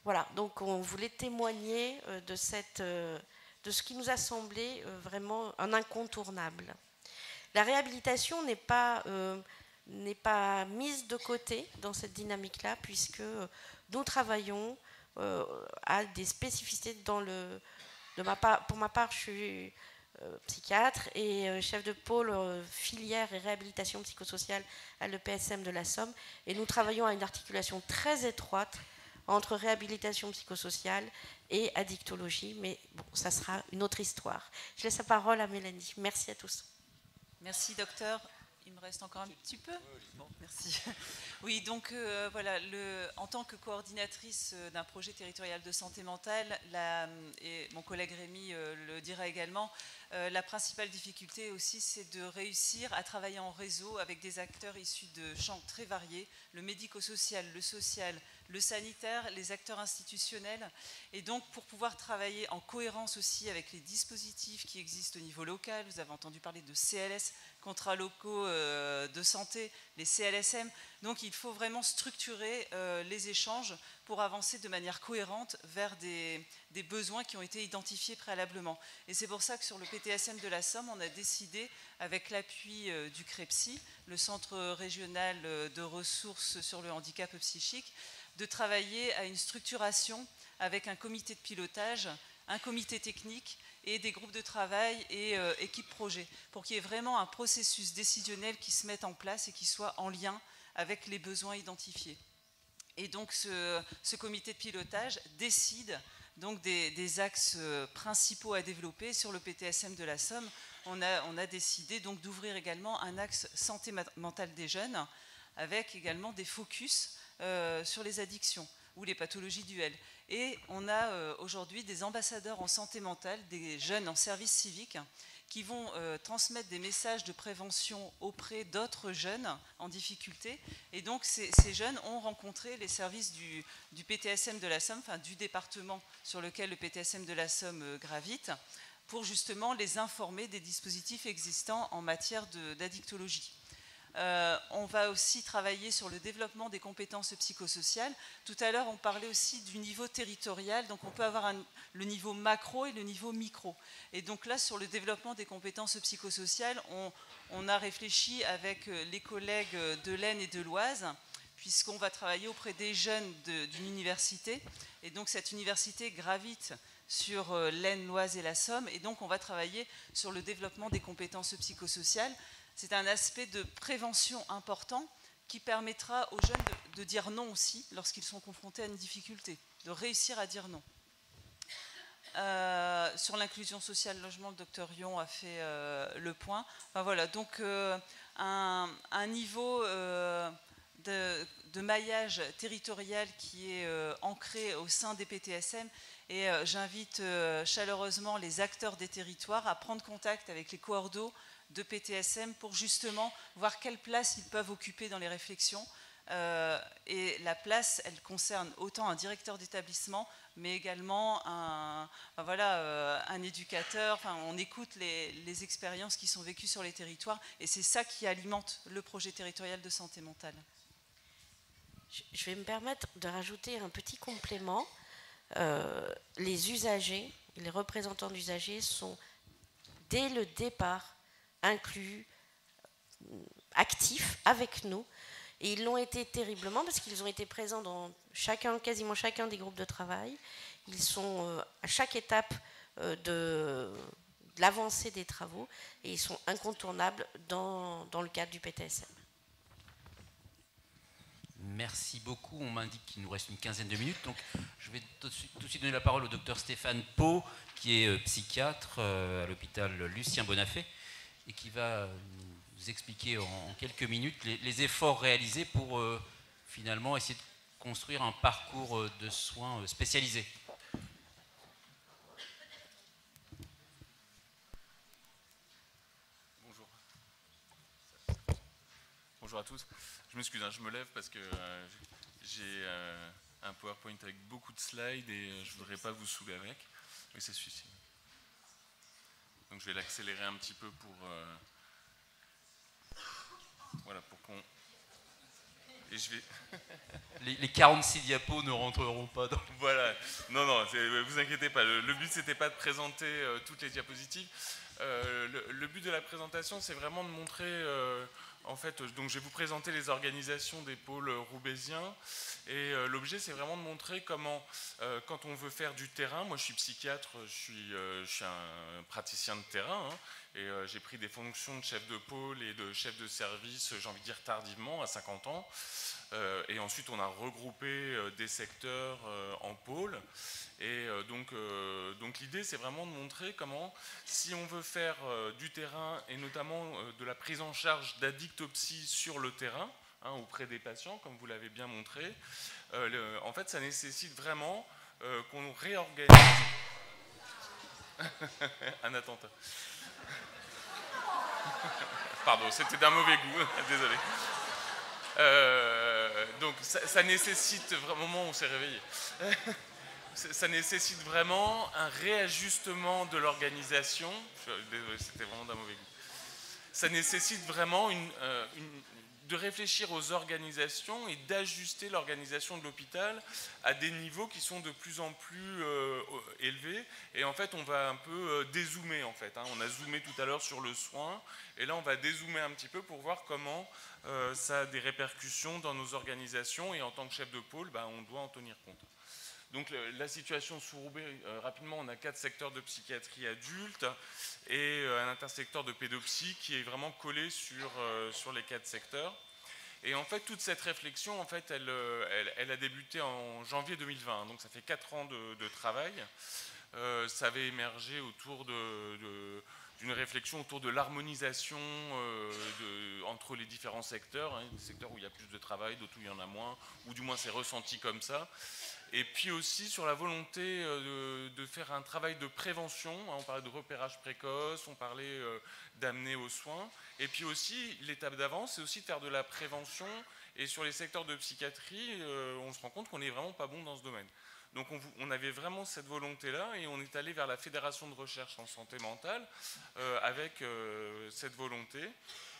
Voilà, donc on voulait témoigner de ce qui nous a semblé vraiment un incontournable. La réhabilitation n'est pas mise de côté dans cette dynamique-là, puisque nous travaillons à des spécificités pour ma part, je suis psychiatre et chef de pôle filière et réhabilitation psychosociale à l'EPSM de la Somme, et nous travaillons à une articulation très étroite entre réhabilitation psychosociale et addictologie, mais bon, ça sera une autre histoire. Je laisse la parole à Mélanie. Merci à tous. Merci, docteur. Il me reste encore un petit peu. Bon, merci. Oui, donc voilà, en tant que coordinatrice d'un projet territorial de santé mentale, et mon collègue Rémi le dira également, la principale difficulté aussi, c'est de réussir à travailler en réseau avec des acteurs issus de champs très variés, le médico-social, le social, le sanitaire, les acteurs institutionnels. Et donc, pour pouvoir travailler en cohérence aussi avec les dispositifs qui existent au niveau local, vous avez entendu parler de CLS, contrats locaux de santé, les CLSM. Donc, il faut vraiment structurer les échanges pour avancer de manière cohérente vers des besoins qui ont été identifiés préalablement. Et c'est pour ça que sur le PTSM de la Somme, on a décidé, avec l'appui du CREPSI, le Centre régional de ressources sur le handicap psychique, de travailler à une structuration avec un comité de pilotage, un comité technique et des groupes de travail et équipes projet, pour qu'il y ait vraiment un processus décisionnel qui se mette en place et qui soit en lien avec les besoins identifiés. Et donc ce comité de pilotage décide donc des axes principaux à développer. Sur le PTSM de la Somme, on a décidé donc d'ouvrir également un axe santé mentale des jeunes, avec également des focus sur les addictions ou les pathologies duelles. Et on a aujourd'hui des ambassadeurs en santé mentale, des jeunes en service civique, qui vont transmettre des messages de prévention auprès d'autres jeunes en difficulté. Et donc ces jeunes ont rencontré les services du PTSM de la Somme, enfin du département sur lequel le PTSM de la Somme gravite, pour justement les informer des dispositifs existants en matière d'addictologie. On va aussi travailler sur le développement des compétences psychosociales. Tout à l'heure, on parlait aussi du niveau territorial. Donc, on peut avoir le niveau macro et le niveau micro. Et donc là, sur le développement des compétences psychosociales, on a réfléchi avec les collègues de l'Aisne et de l'Oise, puisqu'on va travailler auprès des jeunes d'une université. Et donc, cette université gravite sur l'Aisne, l'Oise et la Somme. Et donc, on va travailler sur le développement des compétences psychosociales. C'est un aspect de prévention important qui permettra aux jeunes de dire non aussi lorsqu'ils sont confrontés à une difficulté, de réussir à dire non. Sur l'inclusion sociale logement, le docteur Yon a fait le point. Enfin, voilà, donc un niveau de maillage territorial qui est ancré au sein des PTSM, et j'invite chaleureusement les acteurs des territoires à prendre contact avec les coordos de PTSM pour justement voir quelle place ils peuvent occuper dans les réflexions. Et la place, elle concerne autant un directeur d'établissement, mais également un éducateur. Enfin, on écoute les expériences qui sont vécues sur les territoires, et c'est ça qui alimente le projet territorial de santé mentale. Je vais me permettre de rajouter un petit complément. Les usagers, les représentants d'usagers sont dès le départ inclus, actifs avec nous, et ils l'ont été terriblement parce qu'ils ont été présents dans quasiment chacun des groupes de travail. Ils sont à chaque étape de l'avancée des travaux, et ils sont incontournables dans le cadre du PTSM. merci beaucoup. On m'indique qu'il nous reste une quinzaine de minutes. Donc, je vais tout de suite donner la parole au docteur Stéphane Pau, qui est psychiatre à l'hôpital Lucien Bonafé, et qui va nous expliquer en quelques minutes les efforts réalisés pour finalement essayer de construire un parcours de soins spécialisé. Bonjour. Bonjour à tous. Je m'excuse, je me lève parce que j'ai un PowerPoint avec beaucoup de slides et je ne voudrais pas vous saouler avec. Oui, c'est celui-ci. Donc je vais l'accélérer un petit peu pour... voilà, pour qu'on... Et je vais... les 46 diapos ne rentreront pas dans... Voilà, non, vous inquiétez pas, le but c'était pas de présenter toutes les diapositives. Le but de la présentation, c'est vraiment de montrer... en fait, donc je vais vous présenter les organisations des pôles roubaisiens et l'objet c'est vraiment de montrer comment, quand on veut faire du terrain, moi je suis psychiatre, je suis un praticien de terrain et j'ai pris des fonctions de chef de pôle et de chef de service, j'ai envie de dire tardivement, à 50 ans. Et ensuite on a regroupé des secteurs en pôles. Et donc l'idée c'est vraiment de montrer comment, si on veut faire du terrain et notamment de la prise en charge d'addictopsie sur le terrain, auprès des patients, comme vous l'avez bien montré, en fait ça nécessite vraiment qu'on réorganise un attentat. Pardon, c'était d'un mauvais goût, désolé. Donc ça nécessite vraiment, au moment où on s'est réveillé, ça nécessite vraiment un réajustement de l'organisation. Désolé, c'était vraiment d'un mauvais goût. Ça nécessite vraiment de réfléchir aux organisations et d'ajuster l'organisation de l'hôpital à des niveaux qui sont de plus en plus élevés. Et en fait, on va un peu dézoomer en fait. On a zoomé tout à l'heure sur le soin, et là on va dézoomer un petit peu pour voir comment ça a des répercussions dans nos organisations, et en tant que chef de pôle, on doit en tenir compte. Donc la situation sous Roubaix, rapidement, on a 4 secteurs de psychiatrie adulte et un intersecteur de pédopsie qui est vraiment collé sur les 4 secteurs. Et en fait, toute cette réflexion, en fait, elle a débuté en janvier 2020, donc ça fait 4 ans de travail. Ça avait émergé autour d'une réflexion autour de l'harmonisation entre les différents secteurs, des secteurs où il y a plus de travail, d'autres où il y en a moins, ou du moins c'est ressenti comme ça. Et puis aussi sur la volonté de faire un travail de prévention, on parlait de repérage précoce, on parlait d'amener aux soins, et puis aussi l'étape d'avant, c'est aussi de faire de la prévention, et sur les secteurs de psychiatrie, on se rend compte qu'on n'est vraiment pas bon dans ce domaine. Donc on avait vraiment cette volonté-là, et on est allé vers la Fédération de recherche en santé mentale avec cette volonté,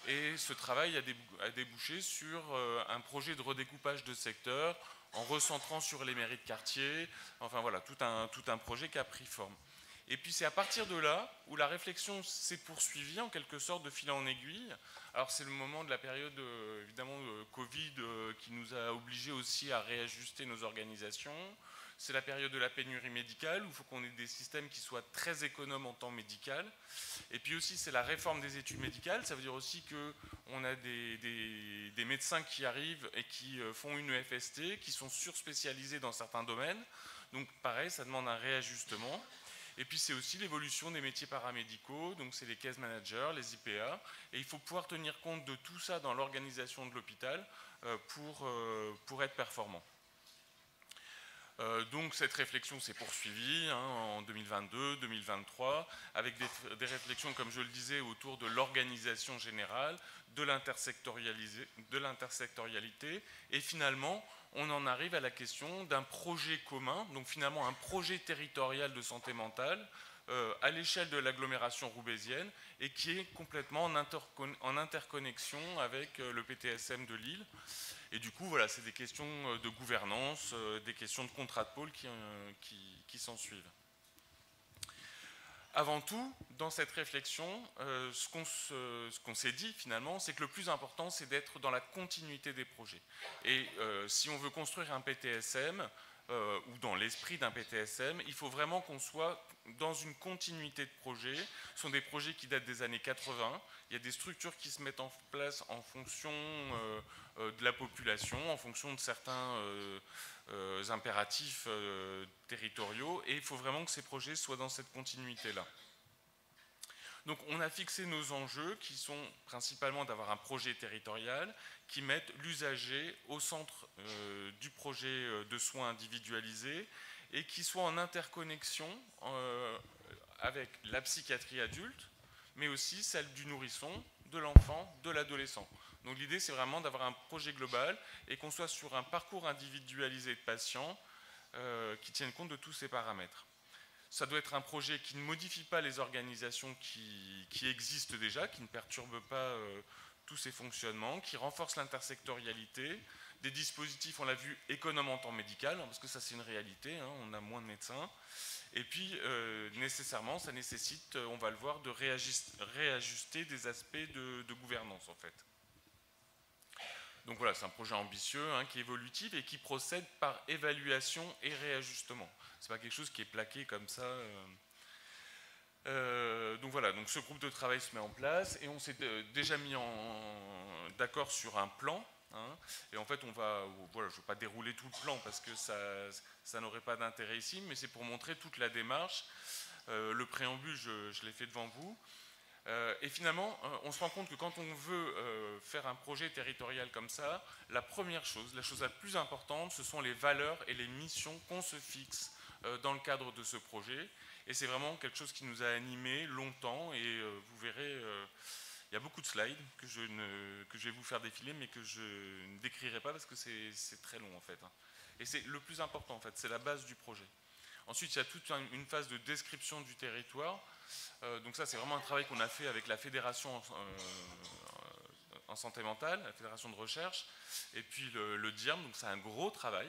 et ce travail a débouché sur un projet de redécoupage de secteurs, en recentrant sur les mairies de quartier, enfin voilà, tout un projet qui a pris forme. Et puis c'est à partir de là où la réflexion s'est poursuivie en quelque sorte de fil en aiguille. Alors c'est le moment de la période évidemment Covid qui nous a obligés aussi à réajuster nos organisations. C'est la période de la pénurie médicale où il faut qu'on ait des systèmes qui soient très économes en temps médical. Et puis aussi c'est la réforme des études médicales, ça veut dire aussi qu'on a des médecins qui arrivent et qui font une EFST, qui sont surspécialisés dans certains domaines. Donc pareil, ça demande un réajustement. Et puis c'est aussi l'évolution des métiers paramédicaux, donc c'est les case managers, les IPA, et il faut pouvoir tenir compte de tout ça dans l'organisation de l'hôpital pour être performant. Donc cette réflexion s'est poursuivie en 2022, 2023, avec des réflexions, comme je le disais, autour de l'organisation générale, de l'intersectorialité, et finalement, on en arrive à la question d'un projet commun, donc finalement un projet territorial de santé mentale à l'échelle de l'agglomération roubaisienne, et qui est complètement en interconnexion avec le PTSM de Lille. Et du coup, voilà, c'est des questions de gouvernance, des questions de contrat de pôle qui s'en suivent. Avant tout, dans cette réflexion, ce qu'on s'est dit finalement, c'est que le plus important, c'est d'être dans la continuité des projets. Et si on veut construire un PTSM, ou dans l'esprit d'un PTSM, il faut vraiment qu'on soit dans une continuité de projets. Ce sont des projets qui datent des années 80. Il y a des structures qui se mettent en place en fonction de la population, en fonction de certains impératifs territoriaux, et il faut vraiment que ces projets soient dans cette continuité-là. Donc on a fixé nos enjeux qui sont principalement d'avoir un projet territorial qui mette l'usager au centre du projet de soins individualisés et qui soit en interconnexion avec la psychiatrie adulte, mais aussi celle du nourrisson, de l'enfant, de l'adolescent. Donc l'idée c'est vraiment d'avoir un projet global et qu'on soit sur un parcours individualisé de patients qui tienne compte de tous ces paramètres. Ça doit être un projet qui ne modifie pas les organisations qui existent déjà, qui ne perturbe pas tous ces fonctionnements, qui renforce l'intersectorialité, des dispositifs, on l'a vu, économes en temps médical, parce que ça c'est une réalité, hein, on a moins de médecins, et puis nécessairement ça nécessite, on va le voir, de réajuster des aspects de gouvernance en fait. Donc voilà, c'est un projet ambitieux qui est évolutif et qui procède par évaluation et réajustement. Ce n'est pas quelque chose qui est plaqué comme ça. Donc voilà, donc ce groupe de travail se met en place et on s'est déjà mis d'accord sur un plan. Et en fait, voilà, je ne vais pas dérouler tout le plan parce que ça n'aurait pas d'intérêt ici, mais c'est pour montrer toute la démarche. Le préambule, je l'ai fait devant vous. Et finalement, on se rend compte que quand on veut faire un projet territorial comme ça, la première chose, la chose la plus importante, ce sont les valeurs et les missions qu'on se fixe dans le cadre de ce projet. Et c'est vraiment quelque chose qui nous a animés longtemps. Et vous verrez, il y a beaucoup de slides que je vais vous faire défiler, mais que je ne décrirai pas parce que c'est très long en fait. Et c'est le plus important en fait, c'est la base du projet. Ensuite, il y a toute une phase de description du territoire. Donc ça, c'est vraiment un travail qu'on a fait avec la fédération en santé mentale, la fédération de recherche, et puis le DIRM. Donc c'est un gros travail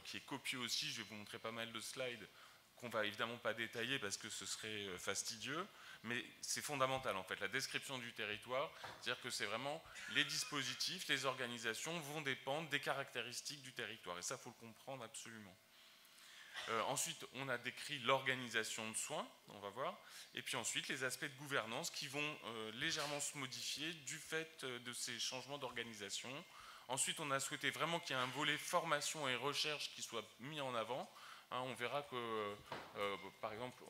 qui est copieux aussi. Je vais vous montrer pas mal de slides qu'on va évidemment pas détailler parce que ce serait fastidieux, mais c'est fondamental en fait. La description du territoire, c'est-à-dire que c'est vraiment les dispositifs, les organisations vont dépendre des caractéristiques du territoire. Et ça, il faut le comprendre absolument. Ensuite, on a décrit l'organisation de soins, on va voir, et puis ensuite les aspects de gouvernance qui vont légèrement se modifier du fait de ces changements d'organisation. Ensuite, on a souhaité vraiment qu'il y ait un volet formation et recherche qui soit mis en avant. On verra que, par exemple,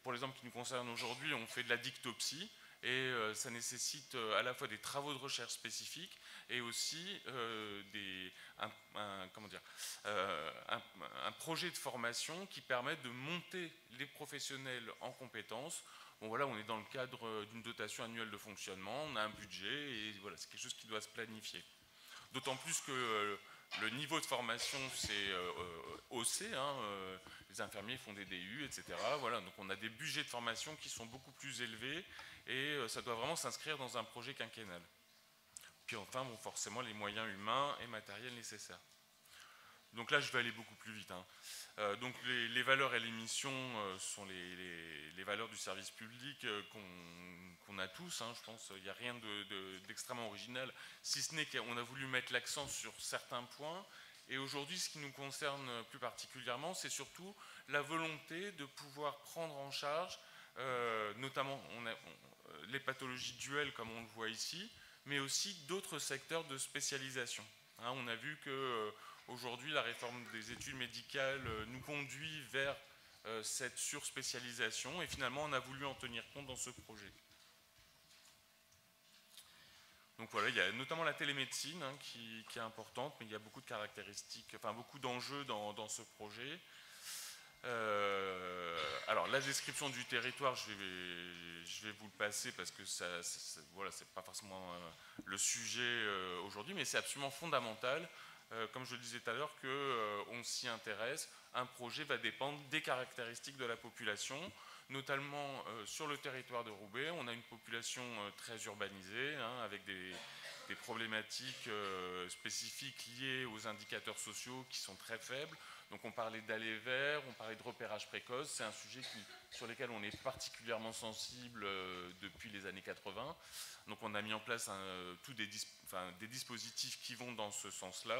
pour l'exemple qui nous concerne aujourd'hui, on fait de la dictopsie, et ça nécessite à la fois des travaux de recherche spécifiques et aussi un projet de formation qui permet de monter les professionnels en compétences. Bon voilà, on est dans le cadre d'une dotation annuelle de fonctionnement, on a un budget et voilà, c'est quelque chose qui doit se planifier. D'autant plus que le niveau de formation s'est haussé, les infirmiers font des DU, etc. Voilà, donc on a des budgets de formation qui sont beaucoup plus élevés et ça doit vraiment s'inscrire dans un projet quinquennal. Puis enfin, bon, forcément, les moyens humains et matériels nécessaires. Donc là, je vais aller beaucoup plus vite. Donc les valeurs et les missions sont les valeurs du service public qu'on a tous. Je pense qu'il n'y a rien d'extrêmement original, si ce n'est qu'on a voulu mettre l'accent sur certains points. Et aujourd'hui, ce qui nous concerne plus particulièrement, c'est surtout la volonté de pouvoir prendre en charge, notamment les pathologies duelles, comme on le voit ici, mais aussi d'autres secteurs de spécialisation. On a vu qu'aujourd'hui, la réforme des études médicales nous conduit vers cette surspécialisation, et finalement, on a voulu en tenir compte dans ce projet. Donc voilà, il y a notamment la télémédecine qui est importante, mais il y a beaucoup de caractéristiques, enfin beaucoup d'enjeux dans ce projet. Alors la description du territoire, je vais vous le passer parce que voilà, c'est pas forcément le sujet aujourd'hui, mais c'est absolument fondamental. Comme je le disais tout à l'heure, qu'on s'y intéresse, un projet va dépendre des caractéristiques de la population, notamment sur le territoire de Roubaix. On a une population très urbanisée, avec des problématiques spécifiques liées aux indicateurs sociaux qui sont très faibles. Donc on parlait d'aller vers, on parlait de repérage précoce, c'est un sujet sur lequel on est particulièrement sensible depuis les années 80. Donc on a mis en place des dispositifs qui vont dans ce sens-là.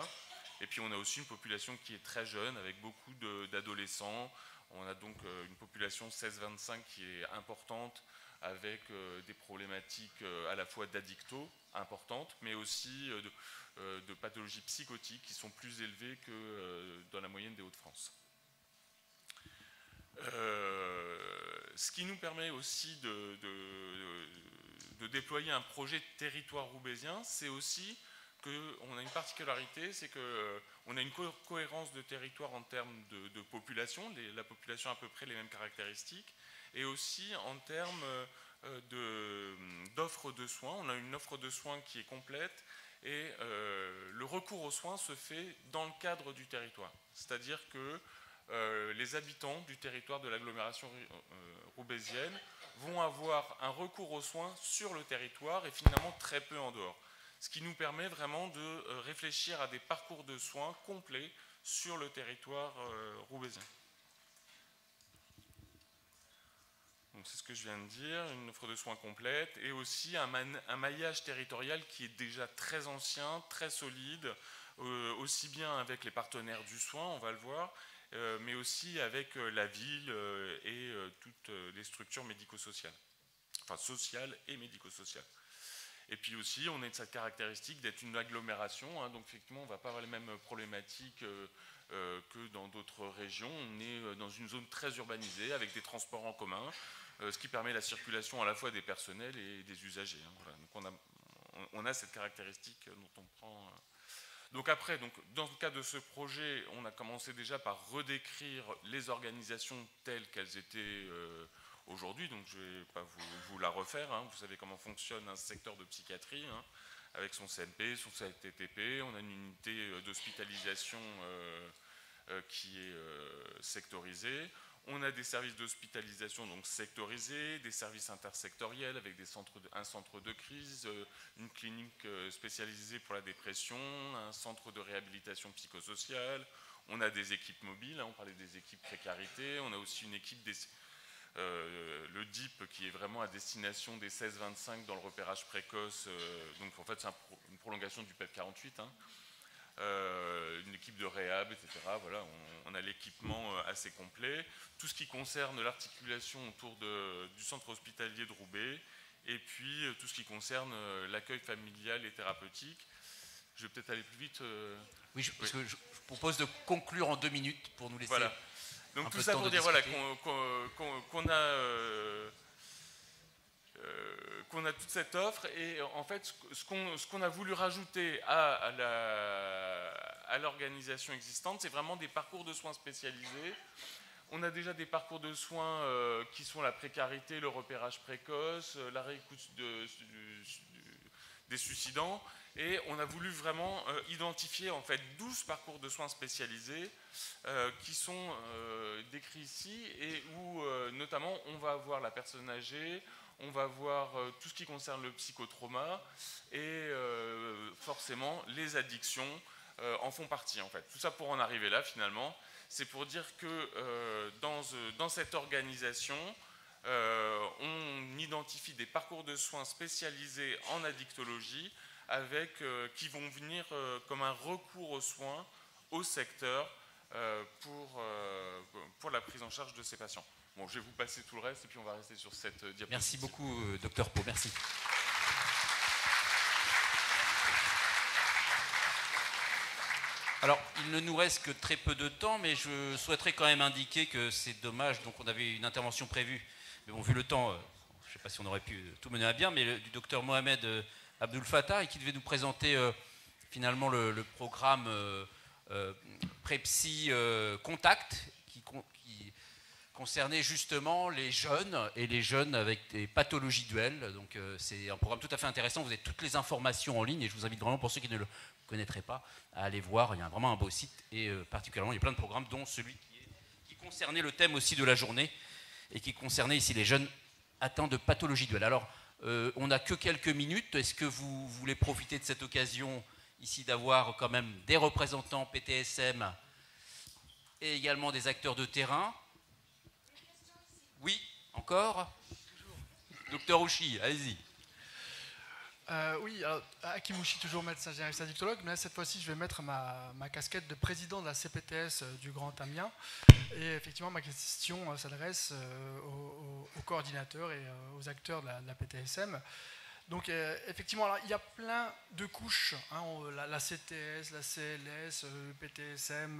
Et puis on a aussi une population qui est très jeune, avec beaucoup d'adolescents. On a donc une population 16-25 qui est importante, avec des problématiques à la fois d'addicto importantes, mais aussi de pathologies psychotiques qui sont plus élevées que dans la moyenne des Hauts-de-France. Ce qui nous permet aussi de déployer un projet de territoire roubaisien, c'est aussi qu'on a une particularité, c'est qu'on a une cohérence de territoire en termes de population, la population a à peu près les mêmes caractéristiques, et aussi en termes d'offres de soins. On a une offre de soins qui est complète, et le recours aux soins se fait dans le cadre du territoire. C'est-à-dire que les habitants du territoire de l'agglomération roubaisienne vont avoir un recours aux soins sur le territoire et finalement très peu en dehors. Ce qui nous permet vraiment de réfléchir à des parcours de soins complets sur le territoire roubaisien. Donc c'est ce que je viens de dire, une offre de soins complète et aussi un maillage territorial qui est déjà très ancien, très solide, aussi bien avec les partenaires du soin, on va le voir, mais aussi avec la ville et toutes les structures médico-sociales, enfin sociales et médico-sociales. Et puis aussi, on a cette caractéristique d'être une agglomération, hein, donc effectivement, on ne va pas avoir les mêmes problématiques que dans d'autres régions. On est dans une zone très urbanisée, avec des transports en commun, ce qui permet la circulation à la fois des personnels et des usagers. Hein, voilà. Donc on a cette caractéristique dont on prend... Donc après, dans le cadre de ce projet, on a commencé déjà par redécrire les organisations telles qu'elles étaient aujourd'hui, donc je ne vais pas vous la refaire, hein. Vous savez comment fonctionne un secteur de psychiatrie, hein, avec son CMP, son CTTP, on a une unité d'hospitalisation qui est sectorisée, on a des services d'hospitalisation donc sectorisés, des services intersectoriels avec un centre de crise, une clinique spécialisée pour la dépression, un centre de réhabilitation psychosociale, on a des équipes mobiles, hein, on parlait des équipes précarité, on a aussi une équipe le DIP qui est vraiment à destination des 16-25 dans le repérage précoce, donc en fait c'est une prolongation du PEP 48, hein, une équipe de réhab, etc. Voilà, on a l'équipement assez complet. Tout ce qui concerne l'articulation autour du centre hospitalier de Roubaix, et puis tout ce qui concerne l'accueil familial et thérapeutique. Je vais peut-être aller plus vite. Oui, parce que je propose de conclure en 2 minutes pour nous laisser. Voilà. Donc tout ça pour dire voilà, qu'on a toute cette offre et en fait ce qu'on a voulu rajouter à l'organisation existante, c'est vraiment des parcours de soins spécialisés. On a déjà des parcours de soins qui sont la précarité, le repérage précoce, la réécoute des suicidants. Et on a voulu vraiment identifier en fait 12 parcours de soins spécialisés qui sont décrits ici et où notamment on va avoir la personne âgée, on va voir tout ce qui concerne le psychotrauma et forcément les addictions en font partie en fait. Tout ça pour en arriver là finalement, c'est pour dire que dans cette organisation, on identifie des parcours de soins spécialisés en addictologie qui vont venir comme un recours aux soins au secteur pour la prise en charge de ces patients. Bon, je vais vous passer tout le reste et puis on va rester sur cette diapositive. Merci beaucoup, Dr Pau, merci. Alors, il ne nous reste que très peu de temps, mais je souhaiterais quand même indiquer que c'est dommage, donc on avait une intervention prévue, mais bon, vu le temps, je ne sais pas si on aurait pu tout mener à bien, mais du docteur Mohamed Abdul Fattah, et qui devait nous présenter finalement le programme Prepsy Contact, qui concernait justement les jeunes et les jeunes avec des pathologies duelles. Donc c'est un programme tout à fait intéressant. Vous avez toutes les informations en ligne et je vous invite vraiment, pour ceux qui ne le connaîtraient pas, à aller voir. Il y a vraiment un beau site et particulièrement il y a plein de programmes, dont celui qui concernait le thème aussi de la journée et qui concernait ici les jeunes atteints de pathologies duelles. Alors on n'a que quelques minutes. Est-ce que vous voulez profiter de cette occasion ici d'avoir quand même des représentants PTSM et également des acteurs de terrain? Oui, encore? Docteur Ouchy, allez-y. Oui, alors, Akimushi, toujours médecin généraliste addictologue, mais là, cette fois-ci, je vais mettre ma casquette de président de la CPTS du Grand Amiens. Et effectivement, ma question s'adresse aux coordinateurs et aux acteurs de la PTSM. Donc, effectivement, alors, il y a plein de couches, hein, la CTS, la CLS, le PTSM,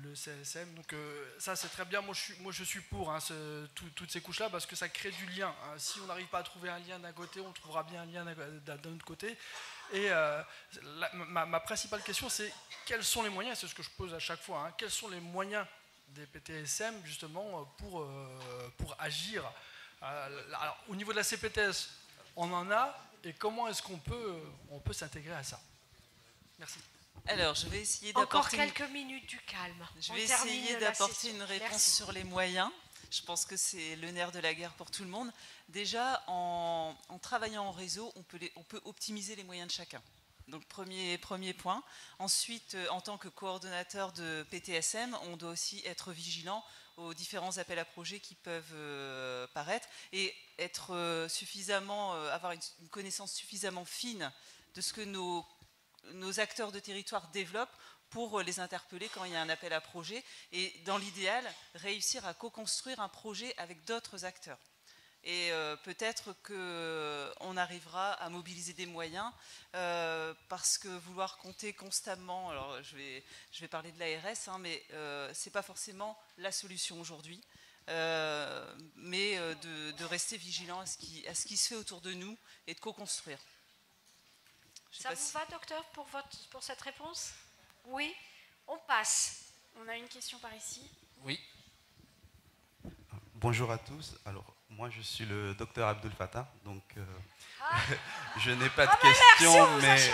le CSM. Donc, ça, c'est très bien. Moi, je suis pour hein, toutes ces couches-là parce que ça crée du lien. Hein. Si on n'arrive pas à trouver un lien d'un côté, on trouvera bien un lien d'un autre côté. Et ma principale question, c'est quels sont les moyens, c'est ce que je pose à chaque fois, hein, quels sont les moyens des PTSM, justement, pour agir. Alors, au niveau de la CPTS, on en a, et comment est-ce qu'on peut s'intégrer à ça? Merci. Alors, je vais essayer d'apporter... Encore quelques minutes du calme. Je vais essayer d'apporter une réponse sur les moyens. Je pense que c'est le nerf de la guerre pour tout le monde. Déjà, en travaillant en réseau, on peut optimiser les moyens de chacun. Donc, premier point. Ensuite, en tant que coordonnateur de PTSM, on doit aussi être vigilant aux différents appels à projets qui peuvent paraître et être avoir une connaissance suffisamment fine de ce que nos acteurs de territoire développent pour les interpeller quand il y a un appel à projet et dans l'idéal, réussir à co-construire un projet avec d'autres acteurs. Et peut-être qu'on arrivera à mobiliser des moyens parce que vouloir compter constamment, alors je vais parler de l'ARS, hein, mais ce n'est pas forcément la solution aujourd'hui, mais de rester vigilant à ce qui se fait autour de nous et de co-construire. Ça vous va, docteur, pour cette réponse? Oui, on passe. On a une question par ici. Oui. Bonjour à tous. Alors, moi, je suis le docteur Abdul Fattah, donc je n'ai pas de questions, mais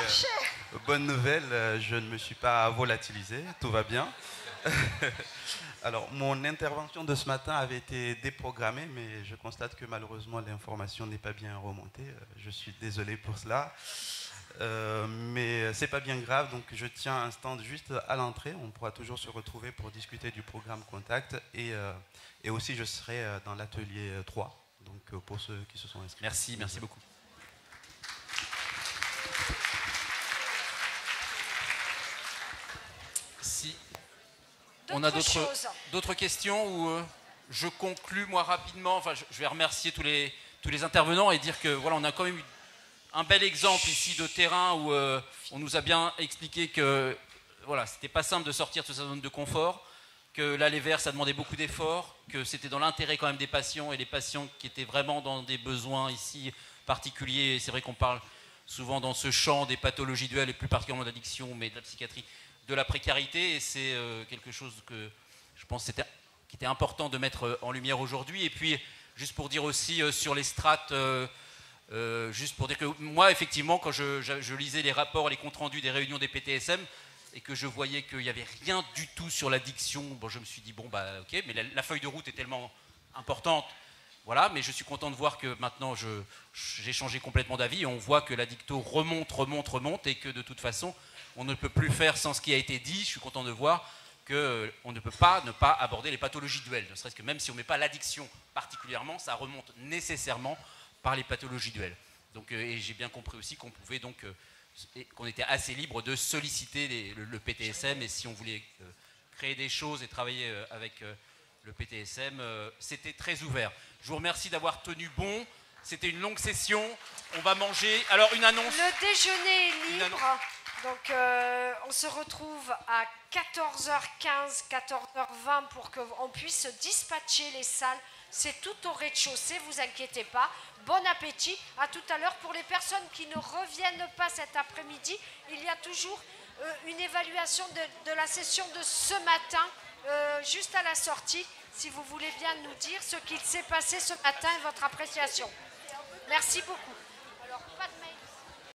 bonne nouvelle, je ne me suis pas volatilisé, tout va bien. Alors, mon intervention de ce matin avait été déprogrammée, mais je constate que malheureusement, l'information n'est pas bien remontée. Je suis désolé pour cela. Mais c'est pas bien grave, donc je tiens un stand juste à l'entrée. On pourra toujours se retrouver pour discuter du programme Contact et aussi je serai dans l'atelier 3, donc pour ceux qui se sont inscrits. Merci beaucoup. Si on a d'autres questions ou je conclus moi rapidement. Enfin, je vais remercier tous les intervenants et dire que voilà, on a quand même eu un bel exemple ici de terrain où on nous a bien expliqué que voilà, c'était pas simple de sortir de sa zone de confort, que l'aller vers ça demandait beaucoup d'efforts, que c'était dans l'intérêt quand même des patients et les patients qui étaient vraiment dans des besoins ici particuliers. C'est vrai qu'on parle souvent dans ce champ des pathologies duelles et plus particulièrement d'addiction, mais de la psychiatrie, de la précarité, et c'est quelque chose que je pense qui était important de mettre en lumière aujourd'hui. Et puis juste pour dire aussi sur les strates. Juste pour dire que moi, effectivement, quand je lisais les rapports, les comptes rendus des réunions des PTSM et que je voyais qu'il n'y avait rien du tout sur l'addiction, bon, je me suis dit, bon, bah, ok, mais la feuille de route est tellement importante, voilà, mais je suis content de voir que maintenant, j'ai changé complètement d'avis et on voit que l'addicto remonte et que de toute façon, on ne peut plus faire sans ce qui a été dit. Je suis content de voir qu'on ne peut pas ne pas aborder les pathologies duelles, ne serait-ce que même si on ne met pas l'addiction particulièrement, ça remonte nécessairement par les pathologies duelles. Donc, et j'ai bien compris aussi qu'on pouvait donc, qu'on était assez libre de solliciter le PTSM, et si on voulait créer des choses et travailler avec le PTSM, c'était très ouvert. Je vous remercie d'avoir tenu bon. C'était une longue session. On va manger. Alors, une annonce. Le déjeuner est libre. Donc, on se retrouve à 14h15, 14h20 pour qu'on puisse dispatcher les salles. C'est tout au rez-de-chaussée, vous inquiétez pas. Bon appétit. À tout à l'heure. Pour les personnes qui ne reviennent pas cet après-midi, il y a toujours une évaluation de la session de ce matin, juste à la sortie, si vous voulez bien nous dire ce qu'il s'est passé ce matin et votre appréciation. Merci beaucoup. Alors, pas de